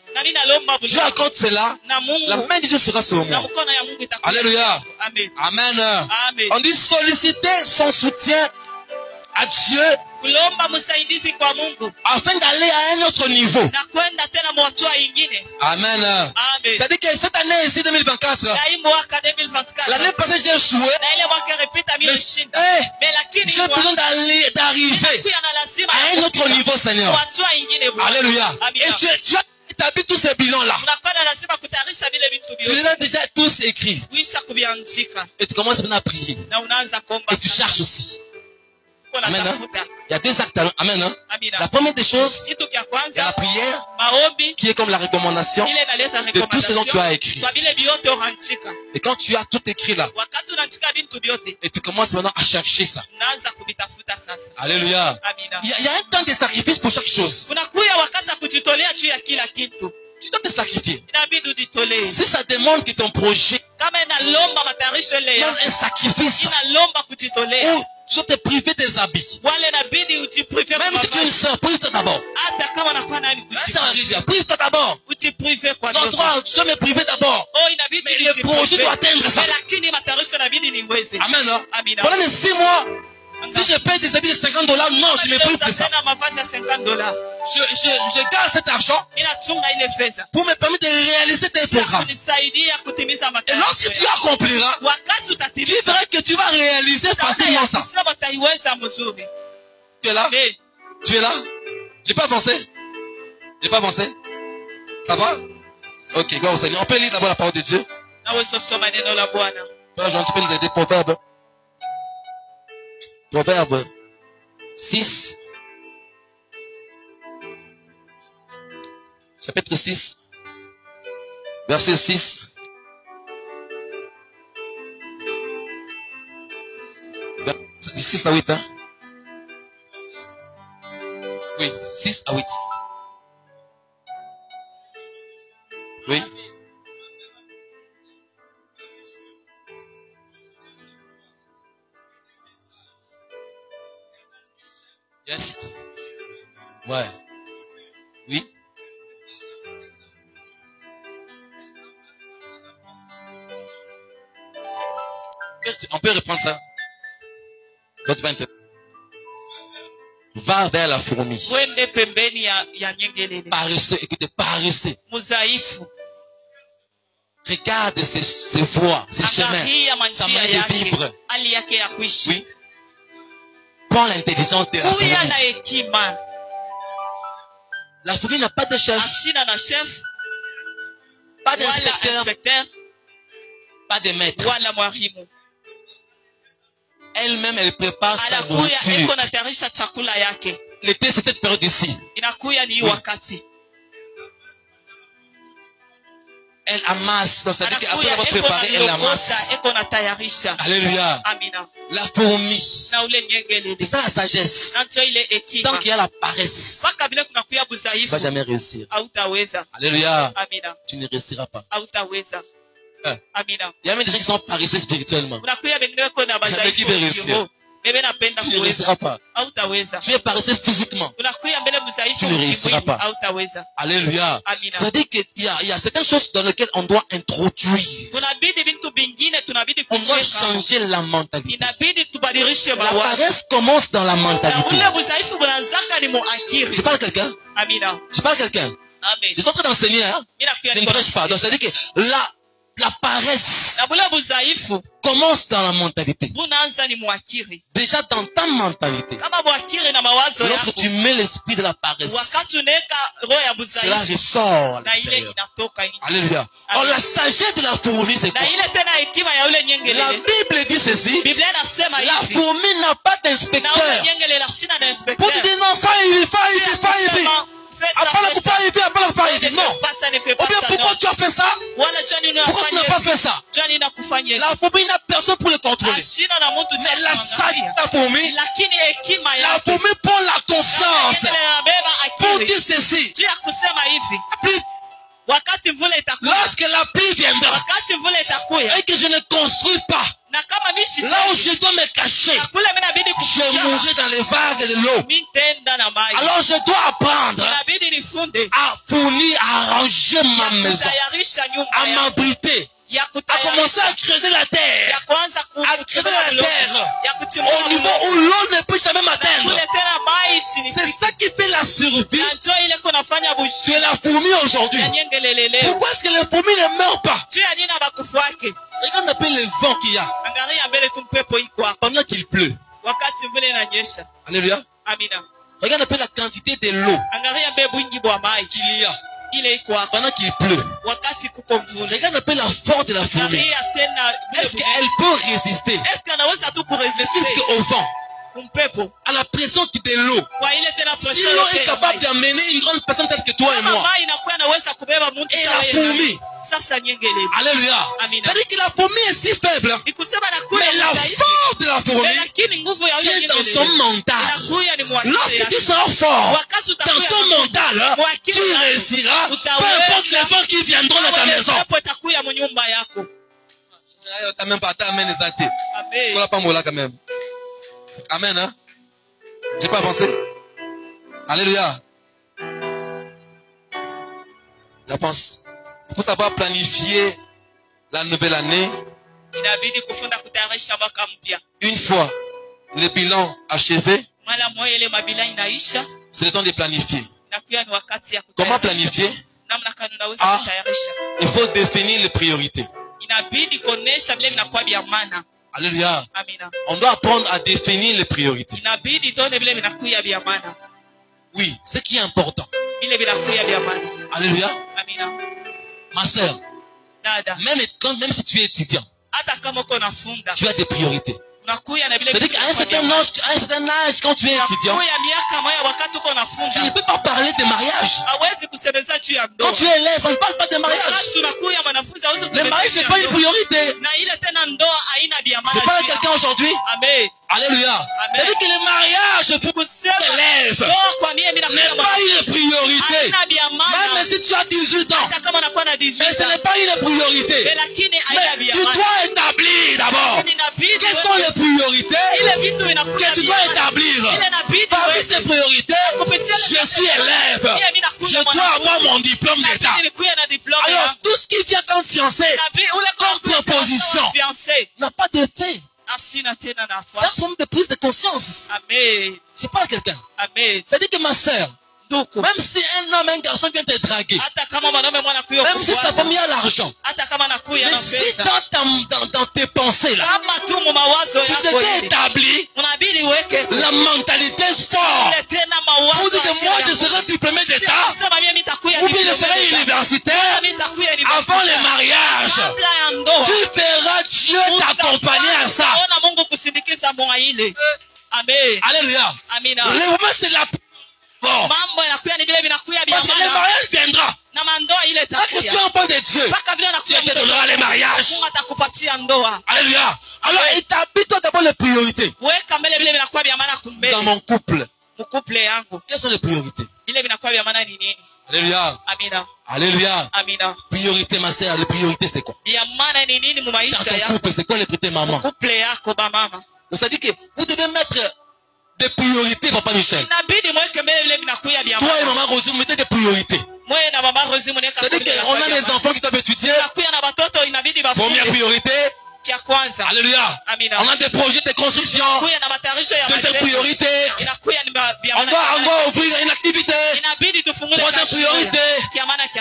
Dieu accorde cela, la main de Dieu sera sur moi. Alléluia. Amen. On dit solliciter son soutien à Dieu
kulomba msaidizi kwa Mungu
afin d'aller à un autre niveau.
na kwenda tena mwatua ingine.
Amen.
Amen.
C'est-à-dire que cette année ici 2024,
Na hii mwaka 2024
l'année passée j'ai échoué.
na ile mwaka repita mimi nishinda. Mais lakini
J'ai besoin d'arriver
kuya na lazima
à un autre niveau, Seigneur.
mwatua ingine Bwana.
Alléluia.
Amina.
Et tu as établi tous ces bilans-là.
Unakuwa na lazima kutayarisha vile vitu
Tu
vyote.
les as déjà tous écrits.
Kuisha kuviandika
Et tu commences maintenant à prier.
na unaanza kuomba.
Et tu cherches aussi.
Kuna
Amen.
tafuta.
Il y a deux actes. Amen.
Amina.
La première des choses,
Kitu kia
il y a la
kwanza
prière
maombi
qui est comme la recommandation
ile inaleta
de tout ce dont tu
recommandation
as écrit.
kwa vile vyote unaandika.
Et quand tu as tout écrit là,
Wakati unaandika vitu vyote
et tu commences maintenant à chercher ça.
unaanza kuvitafuta sasa.
Alléluia.
Amina.
Il y a un temps de sacrifice pour chaque chose.
Unakuya wakati wa kujitolea juu ya kila kitu.
Tu dois te sacrifier.
Inabidi ujitolee.
Si ça demande que ton projet
Kama inalomba matayarisho ile
demande un sacrifice,
inalomba kujitolea.
ou tu dois te priver des habits.
Wale inabidi ujiprive
Même si tu es une sœur, prive-toi d'abord.
hata kama nakuwa nani
Ça va dire, prive-toi d'abord.
ujiprive kwa
Non,
ndoto.
toi, tu dois me priver d'abord.
Oh, inabidi
Mais le projet doit atteindre ça.
lakini matayarisho inabidi niweze.
Amen. Hein?
Amina.
Pendant les 6 mois, si je paye des habits de $50, non, je me prive de ça.
Tena mavazi ya $50.
Je garde cet argent
Ninachunga ile fedha.
pour me permettre de réaliser tes programmes.
Kunisaidia kutimiza
Et
matayarisho.
lorsque tu accompliras,
Wakati
tu
utatimiza
verras que tu vas réaliser facilement ça.
sema utaiweza mzuri.
Tu es là?
Eh,
Tu es là? J'ai pas avancé? J'ai pas avancé? Ça va? Ok, gloire au Seigneur. On peut lire d'abord la parole de Dieu.
naweza soma neno la Bwana.
Frère Jean, tu peux nous aider? Proverbe. Proverbe 6. Chapitre 6. Verset 6. Verset 6 à 8, hein? Oui, 6 à 8. Oui. Yes. Ouais. Oui. On peut reprendre ça. Quand tu vas intervenir. Va vers la fourmi.
Wende pembeni ya nyengelele.
Paresseux, écoutez, paresseux.
Mudhaifu.
Regarde ses voies, ses chemins,
Angalia
sa
manjia
manière de
yake,
vivre.
hali yake ya kuishi.
Oui. Prends l'intelligence de la
Kuya
fourmi.
na hekima.
La fourmi n'a pas de chef,
Ashina na chef,
pas
wala
d'inspecteur,
inspecteur,
pas de maître.
wala mwalimu.
Elle-même, elle prépare sa
Anakuya
nourriture.
eko natayarisha chakula yake.
L'été, c'est cette période ici.
Inakuya ni hii
Oui.
wakati.
Elle amasse. Donc, ça veut dire qu'après
Anakuya
avoir
eko
préparé, elle amasse.
nalokota, eko natayarisha.
Alléluia.
Amina.
La fourmi.
Na ule nyengelele.
C'est ça la sagesse.
Na ndio ile
Tant
hekima.
qu'il y a la paresse,
Mpaka vile kunakuya
tu ne
budhaifu,
vas jamais réussir.
hautaweza.
Alléluia.
Amina.
Tu ne réussiras pas.
Hautaweza.
Il
Amina.
y a même des gens qui sont paresseux spirituellement.
Unakuya wengine wako na
Jamais qui
budhaifu
va réussir.
kiroho. Bebe napenda
Tu ne
kuweza.
réussiras pas.
Hautaweza.
Tu es paresseux physiquement.
Unakuya mbele budhaifu
Tu ne réussiras
kimwili,
pas.
hautaweza.
Alléluia.
Amina.
C'est-à-dire qu'il y a certaines choses dans lesquelles on doit introduire.
Kunabidi vitu vingine tunabidi
On doit
kucheka.
changer la mentalité.
Inabidi tubadilishe
La
mawazo.
paresse commence dans la
Na
mentalité.
ule budhaifu bunaanzaka ni muakiri.
Je parle à quelqu'un.
Amina.
Je parle à quelqu'un.
Amen.
Je suis en train d'enseigner. Hein?
Mimi nakuya
Je ne prêche pas. Donc, c'est-à-dire que la paresse
na bule budhaifu
commence dans la mentalité.
bunaanza ni muakiri.
Déjà dans ta mentalité.
Kama muakiri na mawazo
Lorsque
yako,
tu mets l'esprit de la paresse,
wakati unaweka roho ya
cela
budhaifu
ressort à
na ile
l'extérieur.
inatoka nje.
Alléluia. Alors la sagesse de la fourmi, c'est quoi?
Na ile tena hekima ya ule
La
nyengelele.
Bible dit ceci.
Biblia inasema
La
hivi.
fourmi n'a pas
Na ule
d'inspecteur.
nyengelele ashina na inspecteur.
Pour te dire non, fais hivi, fais hivi, fais hivi. Apana kufanya hivi, apana kufanya hivi. Non. Ou bien pourquoi tu as fait ça? Pourquoi tu n'as pas fait ça? La fourmi n'a personne pour le contrôler. Mais la sagesse de la fourmi, la fourmi prend la conscience pour dire ceci. Plus-
wakati mvula itakuja,
Lorsque la pluie viendra
wakati mvula itakuja,
et que je ne construis pas,
na kama mishi
là où je dois me cacher,
kule mimi inabidi
je
kuficha,
mourrai dans les vagues de l'eau.
mimi nitaenda na maji.
Alors je dois apprendre
Inabidi nifunde
à fournir, à arranger ma maison,
kutayarisha nyumba
à
yangu,
m'abriter a commencé à creuser la terre. À creuser la terre. Au niveau où l'eau ne peut jamais m'atteindre. C'est ça qui fait la survie de la fourmi aujourd'hui. Pourquoi est-ce que les fourmis ne meurent pas? Regarde un peu le vent qu'il y a pendant qu'il pleut. Alléluia. Regarde un peu la quantité de l'eau qu'il y a pendant qu'il pleut. Regarde un peu la force de la fourmi. Est-ce qu'elle peut résister au vent, à la pression de l'eau? Si l'eau est capable d'amener une grande personne telle que toi et moi, et la fourmi, alléluia, c'est-à-dire que la fourmi est si faible, mais la force de la fourmi vient dans son mental. Lorsque tu seras fort dans ton mental, tu réussiras, peu importe les vents qui viendront dans ta maison. T'as même pas amen les athées. Tu n'as pas moula quand même. Amen, hein? J'ai pas avancé. Alléluia. Je pense. Il faut savoir planifier la nouvelle année. Une fois le bilan achevé, c'est le temps de planifier. Comment planifier? Il faut définir les priorités. Alléluia. On doit apprendre à définir les priorités. Oui, ce qui est important. Alléluia. Ma soeur, même si tu es étudiant, tu as des priorités. C'est-à-dire qu'à un certain âge, quand tu es étudiant, tu ne peux pas parler de mariage. Quand tu es élève, on ne parle pas de mariage. Le mariage n'est pas une priorité. Je parle à quelqu'un aujourd'hui. Alléluia. C'est-à-dire que le mariage pour l'élève n'est pas une priorité. Même si tu as 18 ans. Mais ce n'est pas une priorité. Mais tu dois établir d'abord. Quelles sont les priorités que tu dois établir? Parmi ces priorités, je suis élève. Je dois avoir mon diplôme d'État. Alors, tout ce qui vient comme fiancé, comme proposition, n'a pas d'effet. C'est un problème de prise de conscience. Je parle à quelqu'un. C'est-à-dire que ma soeur, même si un homme, un garçon vient te draguer, même si sa famille a l'argent, mais si dans tes pensées là, tu t'es établi la mentalité forte pour dire que moi je serai diplômé d'État ou bien je serai universitaire avant le mariage, tu feras Dieu t'accompagner à ça. Alléluia. Le moment c'est la bon. Parce que le mariage viendra. Quand tu es enfant de Dieu, tu te donneras les mariages. Alléluia. Alors établis-toi d'abord les priorités. Dans mon couple, quelles sont les priorités? Alléluia. Alléluia. Priorité, ma soeur, les priorités c'est quoi? Dans ton couple, c'est quoi les priorités, maman? C'est-à-dire que vous devez mettre des priorités, papa Michel. Toi et maman Rosie, vous mettez des priorités. C'est-à-dire qu'on a des enfants qui doivent étudier. Première priorité. Alléluia. On a des projets de construction. Deuxième priorité. On doit ouvrir une activité. Troisième priorité.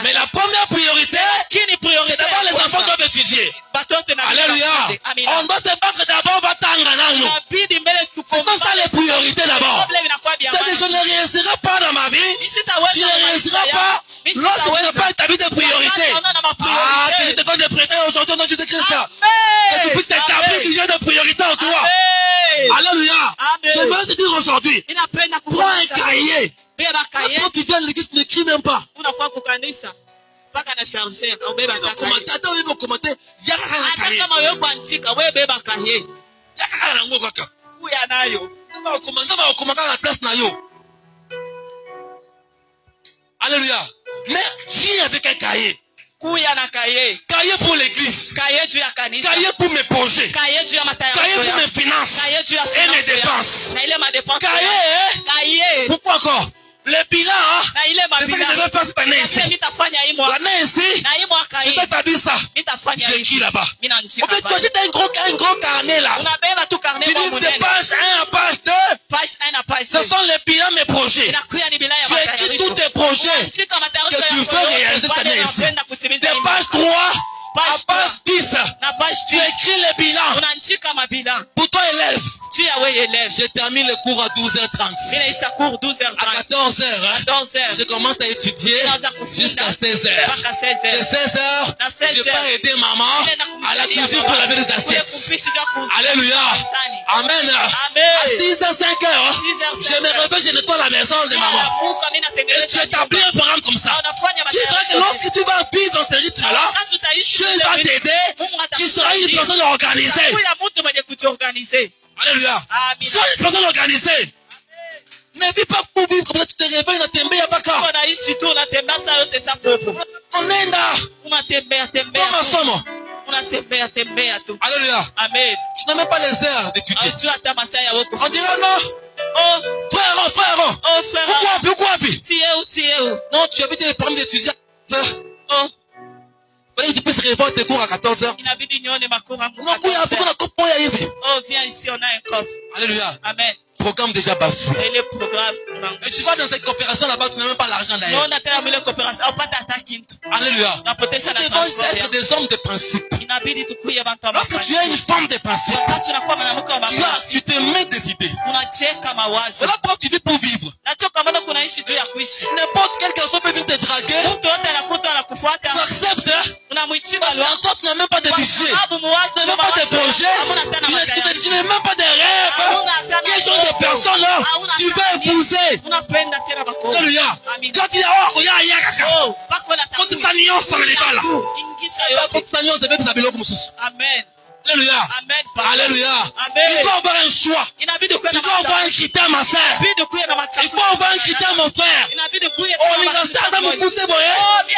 Mais la première priorité, c'est d'abord les enfants doivent étudier. Alléluia. On doit se battre d'abord. Ce sont ça les priorités d'abord. C'est-à-dire je ne réussirai pas dans ma vie. Tu ne réussiras pas lorsque tu n'as pas établi des priorités. Ah, que je te donne des priorités aujourd'hui au nom de Jésus-Christ. Que tu puisses t'établir qu'il y ait des priorités en toi. Alléluia. Je veux te dire aujourd'hui, prends un cahier. Quand tu viens à l'église, tu n'écris même pas. Attends, il va commenter. Il y a un cahier. Alléluia. Mais viens avec un cahier. Cahier pour l'église. Cahier pour mes projets. Cahier pour mes finances et mes dépenses. Cahier. Pourquoi encore? Le bilan,
na ile
c'est ce que je
mabila
vais faire cette année ici.
nitafanya hii mwaka
L'année ici,
na hii mwaka
je
hii
vais t'habiller ça.
nitafanya
Je
hivi
l'écris là-bas.
mimi
Au
naandika
fait, toi,
pale.
j'ai un gros carnet là.
Unabeba tu carnet
Tu
kwa
livres de
munene
page 1 à page 2.
page aina page
Ce sont les bilans, mes projets.
inakuya ni bila ya
Tu écris tous tes projets
unaandika matayarisho
que tu veux réaliser cette année ici. De page 3 à page 10,
na page
tu écris les bilans.
unaandika mabila
Pour toi, élève,
tu ya wewe élève
je termine le cours à 12h30.
mimi naisha cours
À
12h30
14h,
14h
je commence à étudier jusqu'à 16h.
mpaka
De
16h
16h,
na 16h
je pars aider maman à la cuisine pour laver les assiettes. Alléluia. Amen. À 6h, 5h, je me réveille, je nettoie la maison de maman. Et tu établis un programme comme ça. Tu verras que lorsque tu vas vivre dans ce rythme-là, Dieu va t'aider. Tu seras une personne organisée. Alléluia. Sois une personne organisée. Ne vis pas pour vivre comme ça, tu te réveilles, unatembea mpaka. Unaenda kwa masomo. Alléluia.
Amen.
Tu n'as même pas les heures d'étudier. On dirait non.
Oh,
Frère,
oh frère.
Pourquoi puis?
Tieu.
Non, tu habites les programmes d'étudiants.
Oh,
Fallait que tu puisses réveiller tes cours à 14h.
inabidi nione makuru yangu.
Non, kuya hapo kuna kopo ya hivi.
Oh, viens ici, on a un coffre.
Alléluia.
Amen.
Programme déjà bafoué.
Et le programme.
Et tu vas dans cette coopération là-bas, tu n'as même pas l'argent d'ailleurs.
Non, nataka mwile coopération. Au pata atakintu.
Alléluia.
Napoteza na
Nous devons être des hommes de principe.
inabidi tukuye bantu wa
Lorsque tu es une femme de principe,
wakati unakuwa mwanamke wa mapasi
tu te mets des idées.
unacheka mawazo.
Voilà pourquoi tu vis pour vivre.
Nachoka maana kunaishi juu ya kuishi.
N'importe quel garçon peut venir te draguer.
Mtu yote anakuta anakufuata.
Tu acceptes.
Unamwichima
Parce
leo.
que toi, tu n'as même pas de budget.
Sababu muwazo
Tu n'as même pas de projet. Tu n'as même pas de rêve. Quel genre de personne là tu veux épouser?
Unapenda tena bako.
Alléluia.
Amina.
Quand il y a ya kaka.
Oh, bako na
Quand ça n'y est, ça me libala.
ingisha
Quand
yote.
ça n'y est, c'est même ça biloko mususu.
Amen.
Alléluia.
Amen. Papa.
Alléluia.
Amen.
Il doit avoir un choix.
Inabidi kuwe
Il
na
doit avoir un critère, ma sœur.
Inabidi kuwe na machafu.
Il faut avoir un critère, mon frère.
Inabidi kuwe
Oh, il a ça dans mon pouce, boye.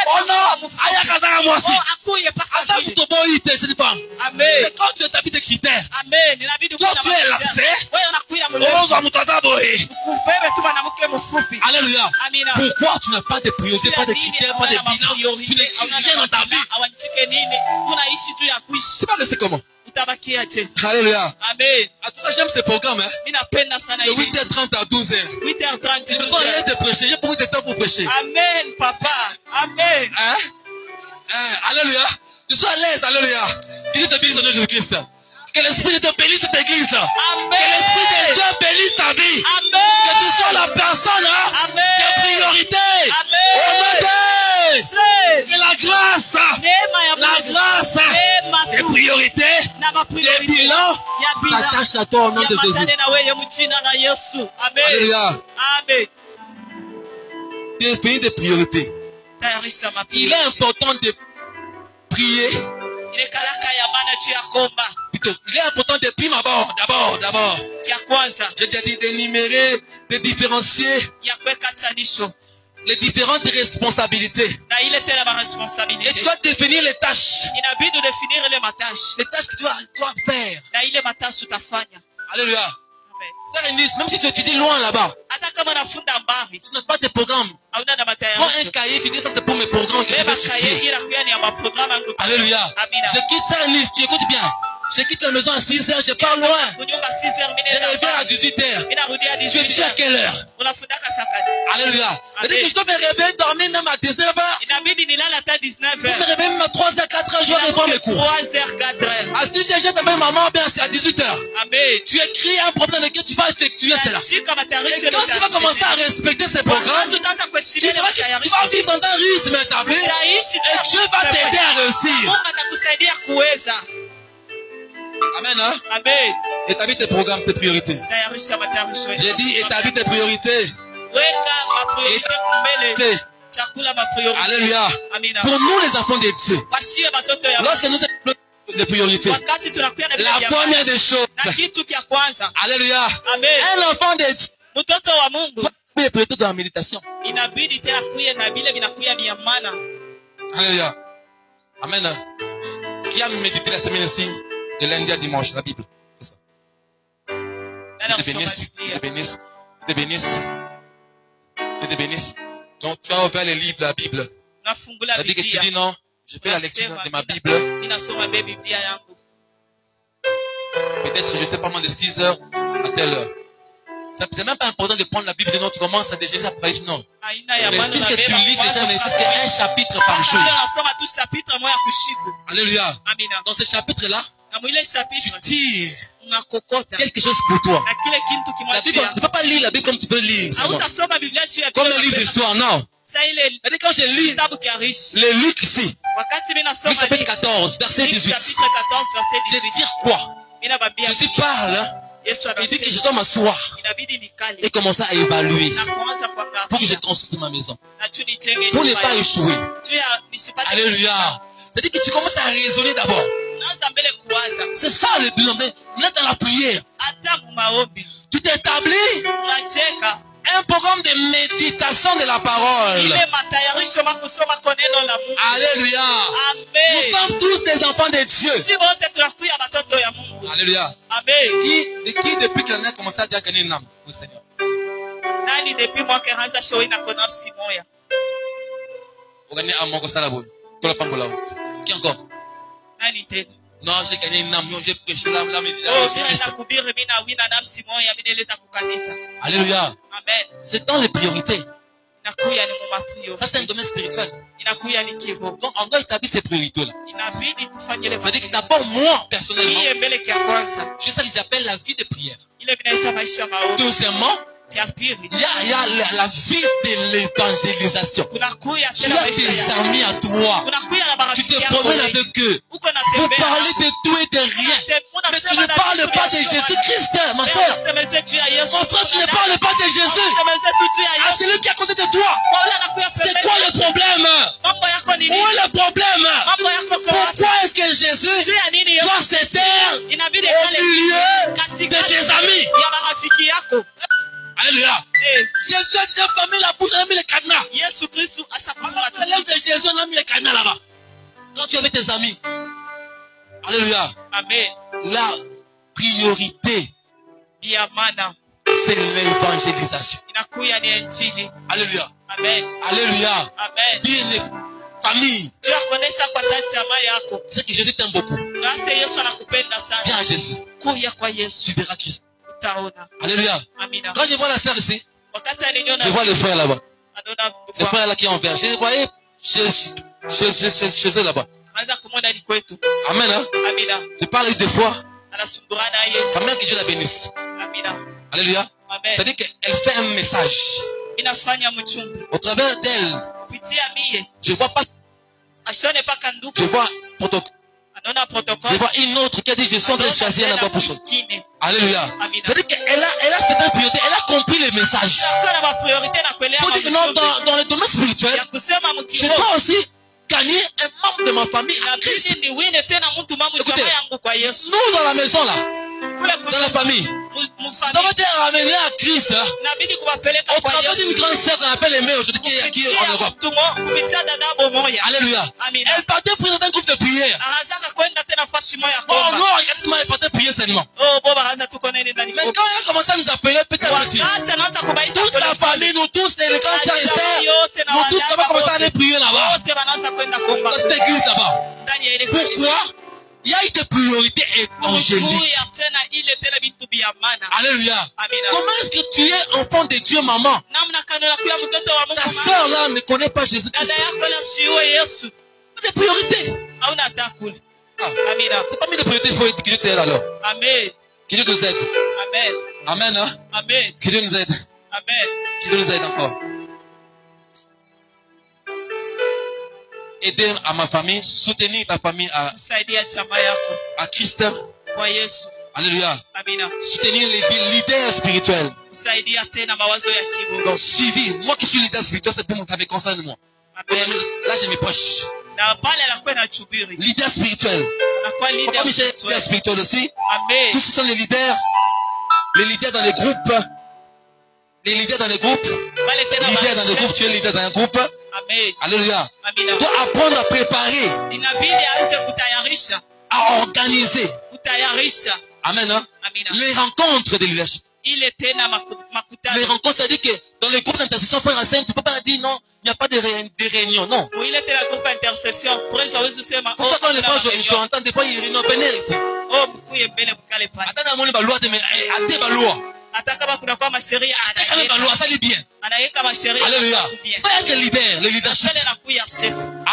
Oh non, aya kaza moi aussi.
Oh, akuye paka.
Asa kuto boy ite, c'est pas.
Amen.
Mais quand tu établis des critères,
Amen. Inabidi kuwe
quand tu es lancé,
wewe unakuya
oh,
mlezo.
va mutata boye.
Kubebe tu mwanamke mfupi.
Alléluia.
Amina.
Pourquoi tu n'as pas de priorité, pas de critères, pas de bilan? Tu n'écris rien dans ta vie.
Awachike nini? Unaishi juu ya kuishi.
Tu vas rester comment?
Utabakiaje?
Alléluia.
Amen.
En tout cas, j'aime ce programme, hein.
Mimi napenda sana
De
hivi.
8h30 à 12h.
8h30.
J'ai besoin de prêcher. J'ai beaucoup de temps pour prêcher.
Amen, papa. Amen.
Hein? Alléluia. Je suis à l'aise. Alléluia. Que Dieu te bénisse au nom de Jésus-Christ. Que l'Esprit de Dieu bénisse cette église.
Amen.
Que l'Esprit de Dieu bénisse ta vie.
Amen.
Que tu sois la personne
Amen.
de priorité.
Amen.
Au nom de
Say.
que la grâce, des priorités, des bilans, s'attache à toi au nom de Jésus. Alléluia.
Amen.
Définir des priorités. Il est important de prier. Plutôt, il est important de prier d'abord. J'ai déjà dit d'énumérer, de différencier les différentes responsabilités. Et tu dois définir les tâches. Les tâches que tu dois faire. Alléluia. Même si tu étudies loin là-bas, tu n'as pas de programme. Prends un cahier, tu dis ça c'est pour mes programmes que je vais étudier. Alléluia. Je quitte ça à Nice, tu écoutes bien. Je quitte la maison à 6h, je pars loin. Je reviens à 18h. Tu étudies à quelle heure? Alléluia. C'est-à-dire que je dois me réveiller, dormir même à 19h. Je dois me réveiller même à 3h, 4h, je dois revoir mes cours. À 6h, t'appelles maman, bien c'est à 18h. Tu écris un problème dans lequel tu vas effectuer cela. Et quand tu vas commencer à respecter ces programmes, tu verras que tu vas vivre dans un rythme établi et Dieu va t'aider à réussir. Amen, hein?
Amen.
Établis tes programmes, tes priorités. J'ai dit établis tes priorités. Alléluia. Pour nous les enfants de Dieu, lorsque nous avons des priorités, la première des choses, alléluia, un enfant de Dieu, les priorités de la méditation. Alléluia. Amen. Qui a médité la semaine-ci? De lundi à dimanche, la Bible. C'est ça. Dieu te bénisse. Dieu te bénisse. Dieu te bénisse. Dieu te te bénisse. Donc tu as ouvert les livres de la Bible.
Nafungula
Ça dit que tu
Biblia.
dis non, je fais la lecture de ma Bible.
Ninasoma Biblia yangu.
Peut-être, je sais pas moi, de 6 heures à telle heure. C'est même pas important de prendre la Bible de notre commence à déjeuner après. Non. Mais puisque tu lis déjà, ne fût qu'un chapitre par jour. Alléluia. Dans ce chapitre-là, tu tires quelque chose pour toi. La Bible, tu ne peux pas lire la Bible comme tu peux lire. Comme un livre d'histoire, non. C'est-à-dire quand je lis le Luc ici, Luc chapitre 14, verset 18, je tire quoi? Jésus parle, il dit que je dois m'asseoir et commencer à évaluer pour que je construise ma maison, pour ne pas échouer. Alléluia. C'est-à-dire que tu commences à raisonner d'abord. C'est ça le bilan. On est dans la prière. Tu t'établis un programme de méditation de la parole. Alléluia. Nous sommes tous des enfants de Dieu. Alléluia. Qui depuis que l'année a commencé à déjà gagner une âme au Seigneur? Qui encore? Non, j'ai gagné une âme. J'ai prêché l'âme. Alléluia. C'est dans les priorités. Ça, c'est un domaine spirituel. Donc, on doit établir ces priorités-là. C'est-à-dire que d'abord, moi, personnellement, je sais que j'appelle la vie de prière. Deuxièmement, il y a la vie de l'évangélisation. Tu as des amis à toi. Tu te promènes avec eux. Vous parlez de tout et de rien. Mais tu ne parles pas de Jésus-Christ, ma soeur. Mon frère, tu ne parles pas de Jésus. Ah, celui qui est à côté de toi. C'est quoi le problème? Où est le problème? Pourquoi est-ce que Jésus doit se taire au milieu de tes amis? Alléluia. Jésus a dit fermé la bouche, on a mis le cadenas. À l'œuvre de Jésus, on a mis le cadenas là-bas. Quand tu es avec tes amis. Alléluia.
Amen.
La priorité, c'est l'évangélisation. Alléluia.
Amen.
Alléluia.
Amen.
Dis une famille. C'est que Jésus t'aime beaucoup. Viens à Jésus. Tu verras Christ. Alléluia. Quand je vois la sœur ici, je vois le frère là-bas. Ce frère là qui est en vert. Je le voyais chez eux là-bas. Amen. Hein? Je parle des fois. Quand même que Dieu la bénisse. Alléluia. C'est-à-dire qu'elle fait un message. Au travers d'elle, je vois pas. Je vois protocole. Je vois une autre qui a dit je suis en train de choisir un endroit pour choisir. Alléluia. C'est-à-dire qu'elle a cette priorité, elle a compris le message. Pour dire que non, dans le domaine spirituel, je dois aussi gagner un membre de ma famille à Christ. Écoutez, nous dans la maison là, dans la famille, nous avons été ramenés à Christ au travers d'une grande sœur qu'on appelle Aimée aujourd'hui qui est en Europe. Alléluia. Elle partait présenter un groupe de prière. Oh non, regardez-moi, elle partait prier seulement. Mais quand elle a commencé à nous appeler petit à petit, toute la famille, nous tous, les grands frères et sœurs, nous tous, on va commencer à aller prier là-bas. Dans cette église là-bas. Pourquoi? Il y a eu des priorités évangéliques. Alléluia. Comment est-ce que tu es enfant de Dieu, maman? Ta soeur là ne connaît pas Jésus-Christ. Des priorités. C'est pas mis de priorités, il faut que Dieu t'aide alors.
Amen.
Que Dieu nous aide.
Amen.
Amen. Hein?
Amen.
Que Dieu nous aide.
Amen.
Que Dieu nous aide encore. Aider à ma famille, soutenir ta famille à Christ. Alléluia. Soutenir les leaders spirituels. Donc, suivi. Moi qui suis leader spirituel, c'est pour ça me concerne moi. Là, j'ai mes proches. Leader spirituel. Papa Michel est leader spirituel aussi. Tous ce sont les leaders dans les groupes. Les leaders dans les groupes. Leader dans les groupes, tu es leader dans un groupe. Alléluia. Tu dois apprendre à préparer. À organiser. Amen. Hein? Les rencontres de leadership. Les rencontres, ça dit que dans les groupes d'intercession, frère et sœur, tu ne peux pas dire non, il n'y a pas de réunion, non.
Oui, il était la groupe intercession.
Pourquoi quand les fois, je entends des fois, ils réunion pénètre ici. Attends, on va loi, mais attends, la loi. Attends, la loi, ça dit bien. Alléluia. Ça y est, le leadership.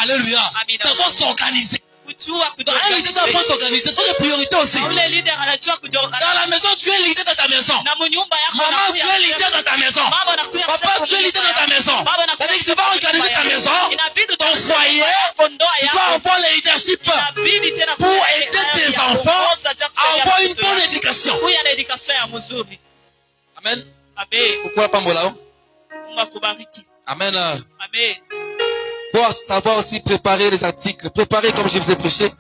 Alléluia. Ça va s'organiser. Dans un leader doit pas s'organiser, ce sont des priorités aussi. Dans la maison, tu es leader dans ta maison. Maman, tu es leader dans ta maison. Papa, tu es leader dans ta maison. C'est-à-dire que tu vas organiser ta maison, ton foyer, tu vas avoir le leadership pour aider tes enfants à avoir une bonne éducation. Amen. Pourquoi pas moi? Amen. Pour savoir aussi préparer les articles, préparer comme je vous ai prêché.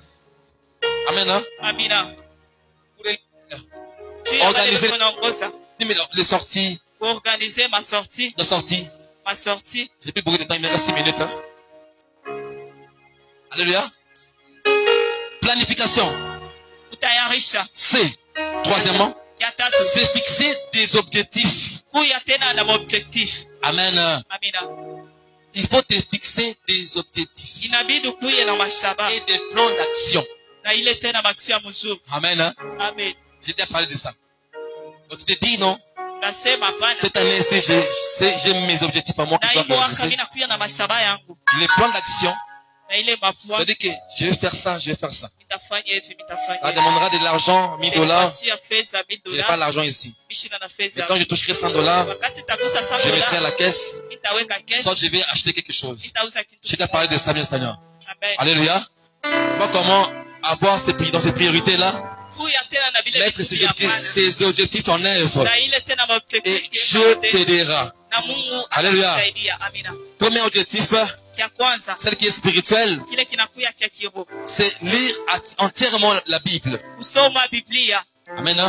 Amen. Hein? Organiser les sorties.
Pour organiser ma sortie.
La sortie.
Ma sortie.
J'ai plus beaucoup de temps, il me reste 6 minutes. Hein? Alléluia. Planification. C'est, troisièmement, c'est fixer des objectifs. Amen. Il faut te fixer des objectifs et des plans d'action. Amen. Hein?
Amen.
J'ai déjà parlé de ça. Donc tu te dis non. Cette année, j'ai mes objectifs à moi qui doivent réaliser. Les plans d'action. Ça dit que je vais faire ça, je vais faire ça. Ça demandera de l'argent, $1000. Je n'ai pas l'argent ici. Et quand je toucherai $100, je mettrai à la caisse. Soit je vais acheter quelque chose. Je t'ai parlé de ça, bien Seigneur. Alléluia. Moi, comment avoir dans ces priorités-là, mettre ces objectifs en œuvre. Et Dieu t'aidera. Alléluia. Premier objectif, celle qui est spirituelle, c'est lire entièrement la Bible. Amen.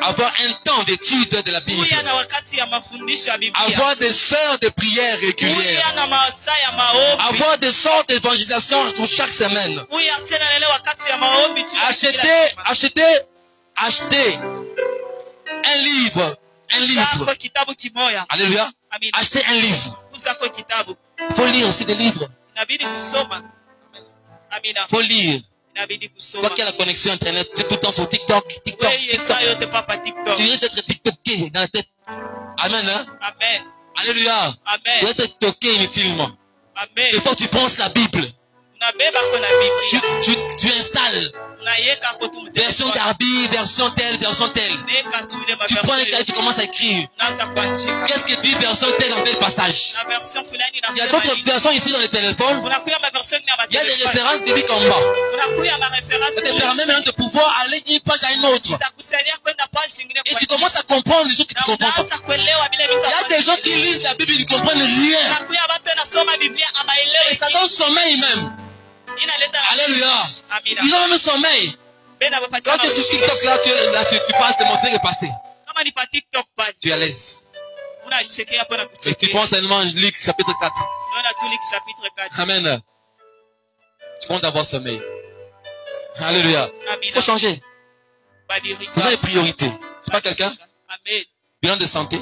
Avoir un temps d'étude de la Bible. Avoir des heures de prière régulières. Avoir des sortes d'évangélisation pour chaque semaine. Acheter un livre. Alléluia. Acheter un livre. Il faut lire aussi des livres. Il faut lire. Toi qui as la connexion internet, tu es tout le temps sur TikTok. Tu risques d'être TikToké dans la tête. Amen. Hein?
Amen.
Alléluia.
Amen.
Tu risques d'être toqué inutilement.
Amen.
Il faut que tu penses la Bible. Tu installes. Version Darby, version telle. Tu prends un cahier, tu commences à écrire. Qu'est-ce que dit version telle dans tel passage? Il y a d'autres versions ici dans le téléphone. Il y a des références bibliques en bas. Ça te permet même de pouvoir aller d'une page à une autre. Et tu commences à comprendre les choses que tu comprends pas. Il y a des gens qui lisent la Bible, ils ne comprennent rien. Et ça donne sommeil même. Alléluia. Ils ont même sommeil. Quand tu es sur TikTok, là, tu passes de montrer et passer. Tu es à l'aise. Et tu penses seulement Luc chapitre 4. Amen. Tu commences d'avoir sommeil. Alléluia. Il faut changer. Il faut changer les priorités. C'est pas quelqu'un? Bilan de santé.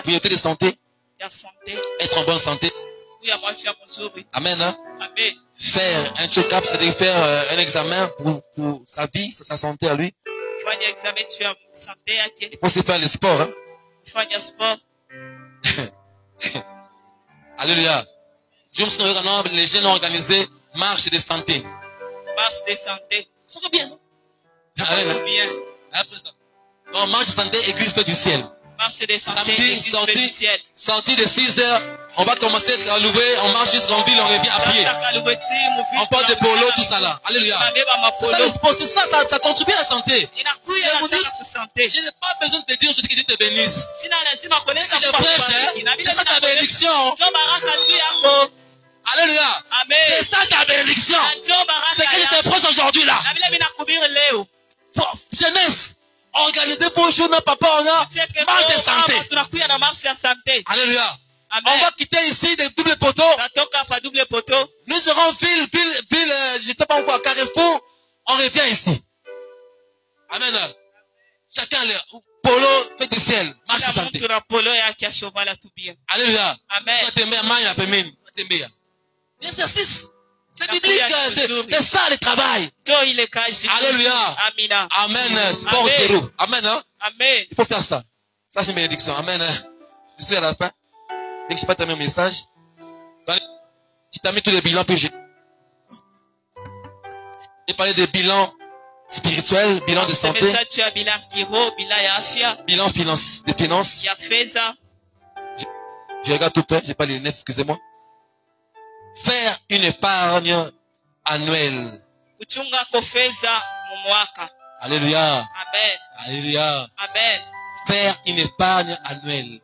Priorité de santé. Être en bonne santé. Amen. Hein? Faire un check-up, c'est-à-dire faire un examen pour sa vie, sa santé à lui. Il faut aussi faire le sport. Hein? Alléluia. Les jeunes ont organisé marche de santé. Ça va bien, non? Bien. Donc, marche de santé, église fait du ciel. Samedi, sortie de 6 heures. On va commencer à louer, on marche jusqu'en ville, on revient à pied. On porte des polos, tout ça là. Alléluia. C'est ça le sport, c'est ça, ça contribue à la santé. Je vous dis, je n'ai pas besoin de te dire, je dis que Dieu te bénisse. Si je prêche, c'est ça ta bénédiction. Alléluia. C'est ça ta bénédiction. C'est que je te prêche aujourd'hui là. Jeunesse. Organisez vos jours, papa, on a marche de santé. Alléluia. Amen. On va quitter ici des doubles poteaux. Nous serons ville, je ne sais pas encore, Carrefour. On revient ici. Amen. Chacun, polo, fait du ciel. marche santé. Alléluia.
Amen.
L'exercice. C'est biblique. C'est ça le travail. Alléluia. Amen. Sport zéro. Amen. Hein?
Amen.
Il faut faire ça. Ça, c'est une bénédiction. Amen. Je suis à la fin. Dès que je n'ai pas terminé mon message, tu t'as mis tous les bilans, puis j'ai parlé des bilans spirituels, bilan de santé, bilan des finances. Je regarde tout près, j'ai pas les lunettes, excusez-moi. Faire une épargne annuelle. Alléluia.
Amen.
Alléluia.
Amen.
Faire une épargne annuelle.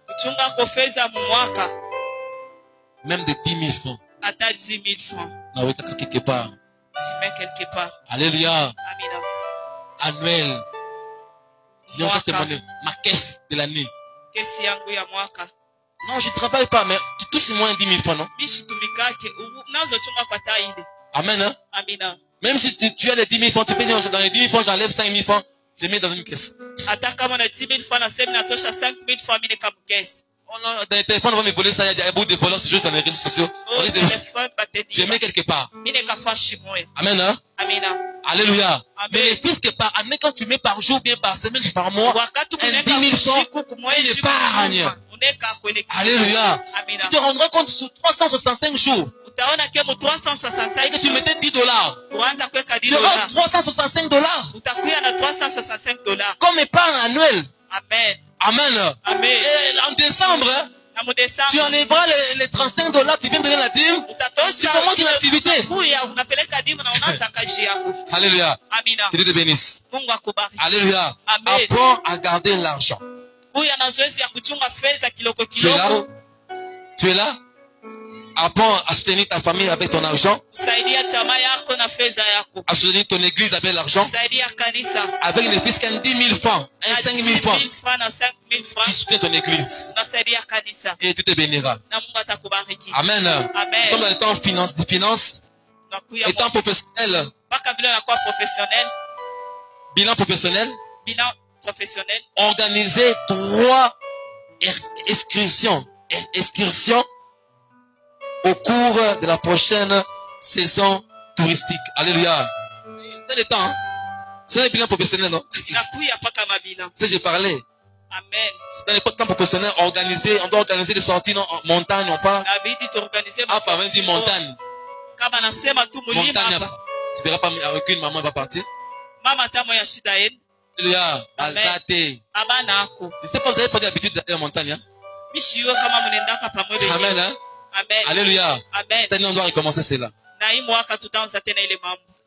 Même de 10 000 francs.
Ata 10 000 francs.
Non, quelque part.
Tu mets quelque part.
Alléluia.
Amen.
Annuel. Sinon, ça c'est ma caisse de l'année. Non, je ne travaille pas, mais tu touches moins 10 000 francs, non? Amen. Hein?
Amen.
Même si tu as les 10 000 francs, tu peux dire dans les 10 000 francs, j'enlève 5 000 francs, je les mets dans une caisse. Oh non, dans les téléphones, on va me voler ça, il y a beaucoup de voleurs, c'est juste dans les réseaux sociaux. Je mets quelque part. Amen. Hein? Alléluia. Mais les fils que par année, quand tu mets par jour, bien par semaine, par mois, 10 000 francs, une épargne. Alléluia. Tu te rendras compte sur 365 jours. Et que tu mettais 10 dollars. Tu auras 365 dollars. Comme épargne annuelle.
Amen.
Amen.
Amen.
Et en décembre, tu enlèveras les 35 dollars, tu viens donner la dîme. Tu commences une activité. Alléluia. Que Dieu te bénisse. Alléluia. Apprends à garder l'argent. Tu es là? Tu es là? Apprends à soutenir ta famille avec ton argent. À soutenir ton église avec l'argent. Avec les fils qui ont 10 000 francs, 5 000 francs. Tu soutiens ton église. Et tu te béniras. Amen. Nous sommes dans le temps de finance. Et temps professionnel. Bilan professionnel. Organiser 3 excursions au cours de la prochaine saison touristique. Alléluia. C'est le temps. Hein? C'est le bilan professionnel, non? C'est j'ai parlé.
Amen.
C'est dans l'époque temps professionnel organisé. On doit organiser des sorties en montagne, non pas? Ah, pas vas-y, montagne. Montagne. Tu verras pas aucune maman va partir. Alléluia. Azate. Je sais pas, vous n'avez pas l'habitude d'aller en montagne. Hein? Amen. Hein?
Amen.
Alléluia.
Amen.
Cette année, on doit recommencer cela.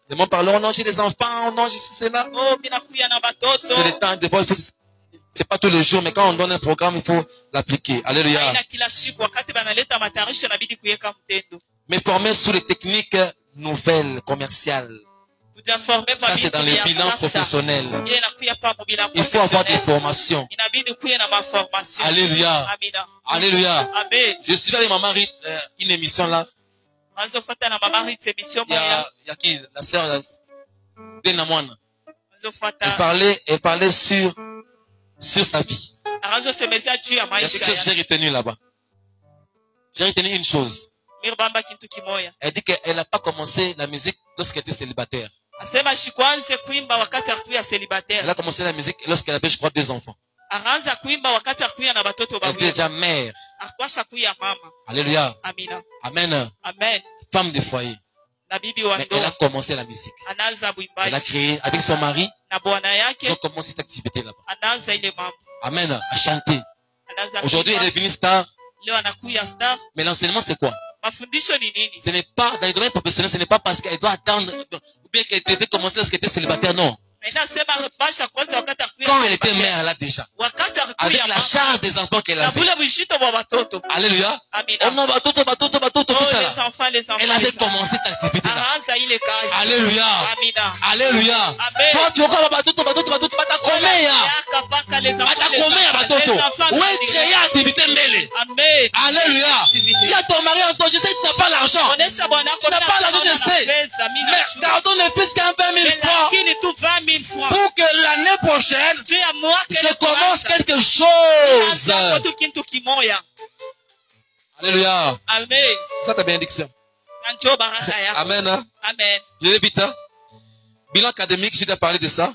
Les mots parlent, non, j'ai des enfants, non, j'ai cela. C'est le temps, des fois, c'est pas tous les jours, mais quand on donne un programme, il faut l'appliquer. Alléluia. Mais former sous les techniques nouvelles, commerciales. Ça, c'est dans les bilans professionnels. Il faut avoir des formations. Alléluia. Alléluia. Je suis avec maman Rite, une émission là. Il y a qui? La sœur Denamouane. Elle parlait sur sa vie. Il y a quelque chose que j'ai retenu là-bas. J'ai retenu une chose. Elle dit qu'elle n'a pas commencé la musique lorsqu'elle était célibataire. Elle a commencé la musique lorsqu'elle avait, je crois, 2 enfants. Elle était déjà mère. Alléluia. Amen. Femme de foyer. Mais elle a commencé la musique. Elle a créé avec son mari. Ils ont commencé cette activité là-bas. Amen. À chanter. Aujourd'hui, elle est devenue star. Mais l'enseignement, c'est quoi? Ce n'est pas, dans les domaines professionnels, ce n'est pas parce qu'elle doit attendre, ou bien qu'elle devait commencer lorsqu'elle était célibataire, non. Quand elle était mère, là déjà, avec la charge des enfants qu'elle avait. Alléluia. Oh non, tout ça là. Elle avait commencé cette activité là. Alléluia. Alléluia. Quand tu vois batoto, bata combien? Où est créé activité mêlée? Alléluia. Dis à ton mari, Antoine, je sais que tu n'as pas l'argent. Tu n'as pas l'argent, je sais. Mais gardons le fils qui a 20 000 francs. Pour que l'année prochaine, je commence quelque chose. Alléluia.
Amen.
Ça ta bénédiction. Amen. Hein?
Amen.
Je vais vite. Hein? Bilan académique, je dois parler de ça.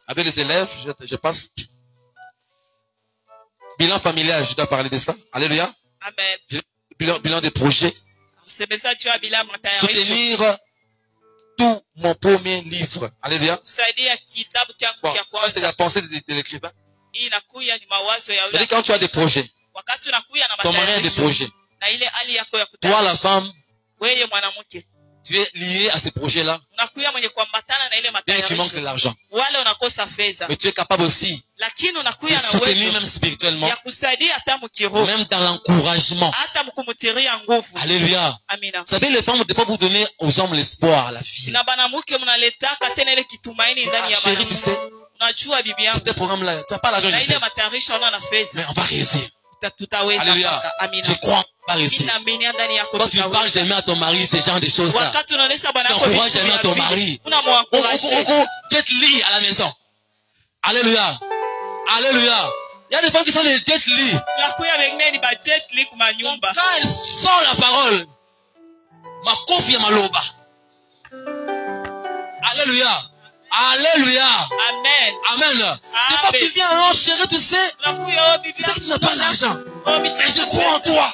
Avec les élèves, je passe. Bilan familial, je dois parler de ça. Alléluia.
Amen.
Bilan des projets. Soutenir tout mon premier livre. Alléluia. Bon, ça c'est la pensée de l'écrivain. C'est-à-dire quand tu as des projets, ton mari a des projets. Toi la femme, tu es lié à ces projets-là. Bien tu manques de l'argent. Mais tu es capable aussi de soutenir même spirituellement. Même dans l'encouragement. Alléluia. Vous savez, les femmes, des fois, vous donnez aux hommes l'espoir, la fille. Chérie, tu sais, ce programme-là, tu n'as pas l'argent, je sais. Mais on va réussir. Alléluia. Je crois. Quand tu parles jamais à ton mari, ce genre de choses-là, tu n'encourages jamais à ton mari. Jet Li à la maison. Alléluia. Alléluia. Il y a des femmes qui sont des Jet Li. Quand elles sortent la parole, ma confie ma loba. Alléluia. Alléluia.
Amen.
Amen. Des fois tu viens, oh chérie, tu sais que tu n'as pas l'argent. Mais je crois en toi.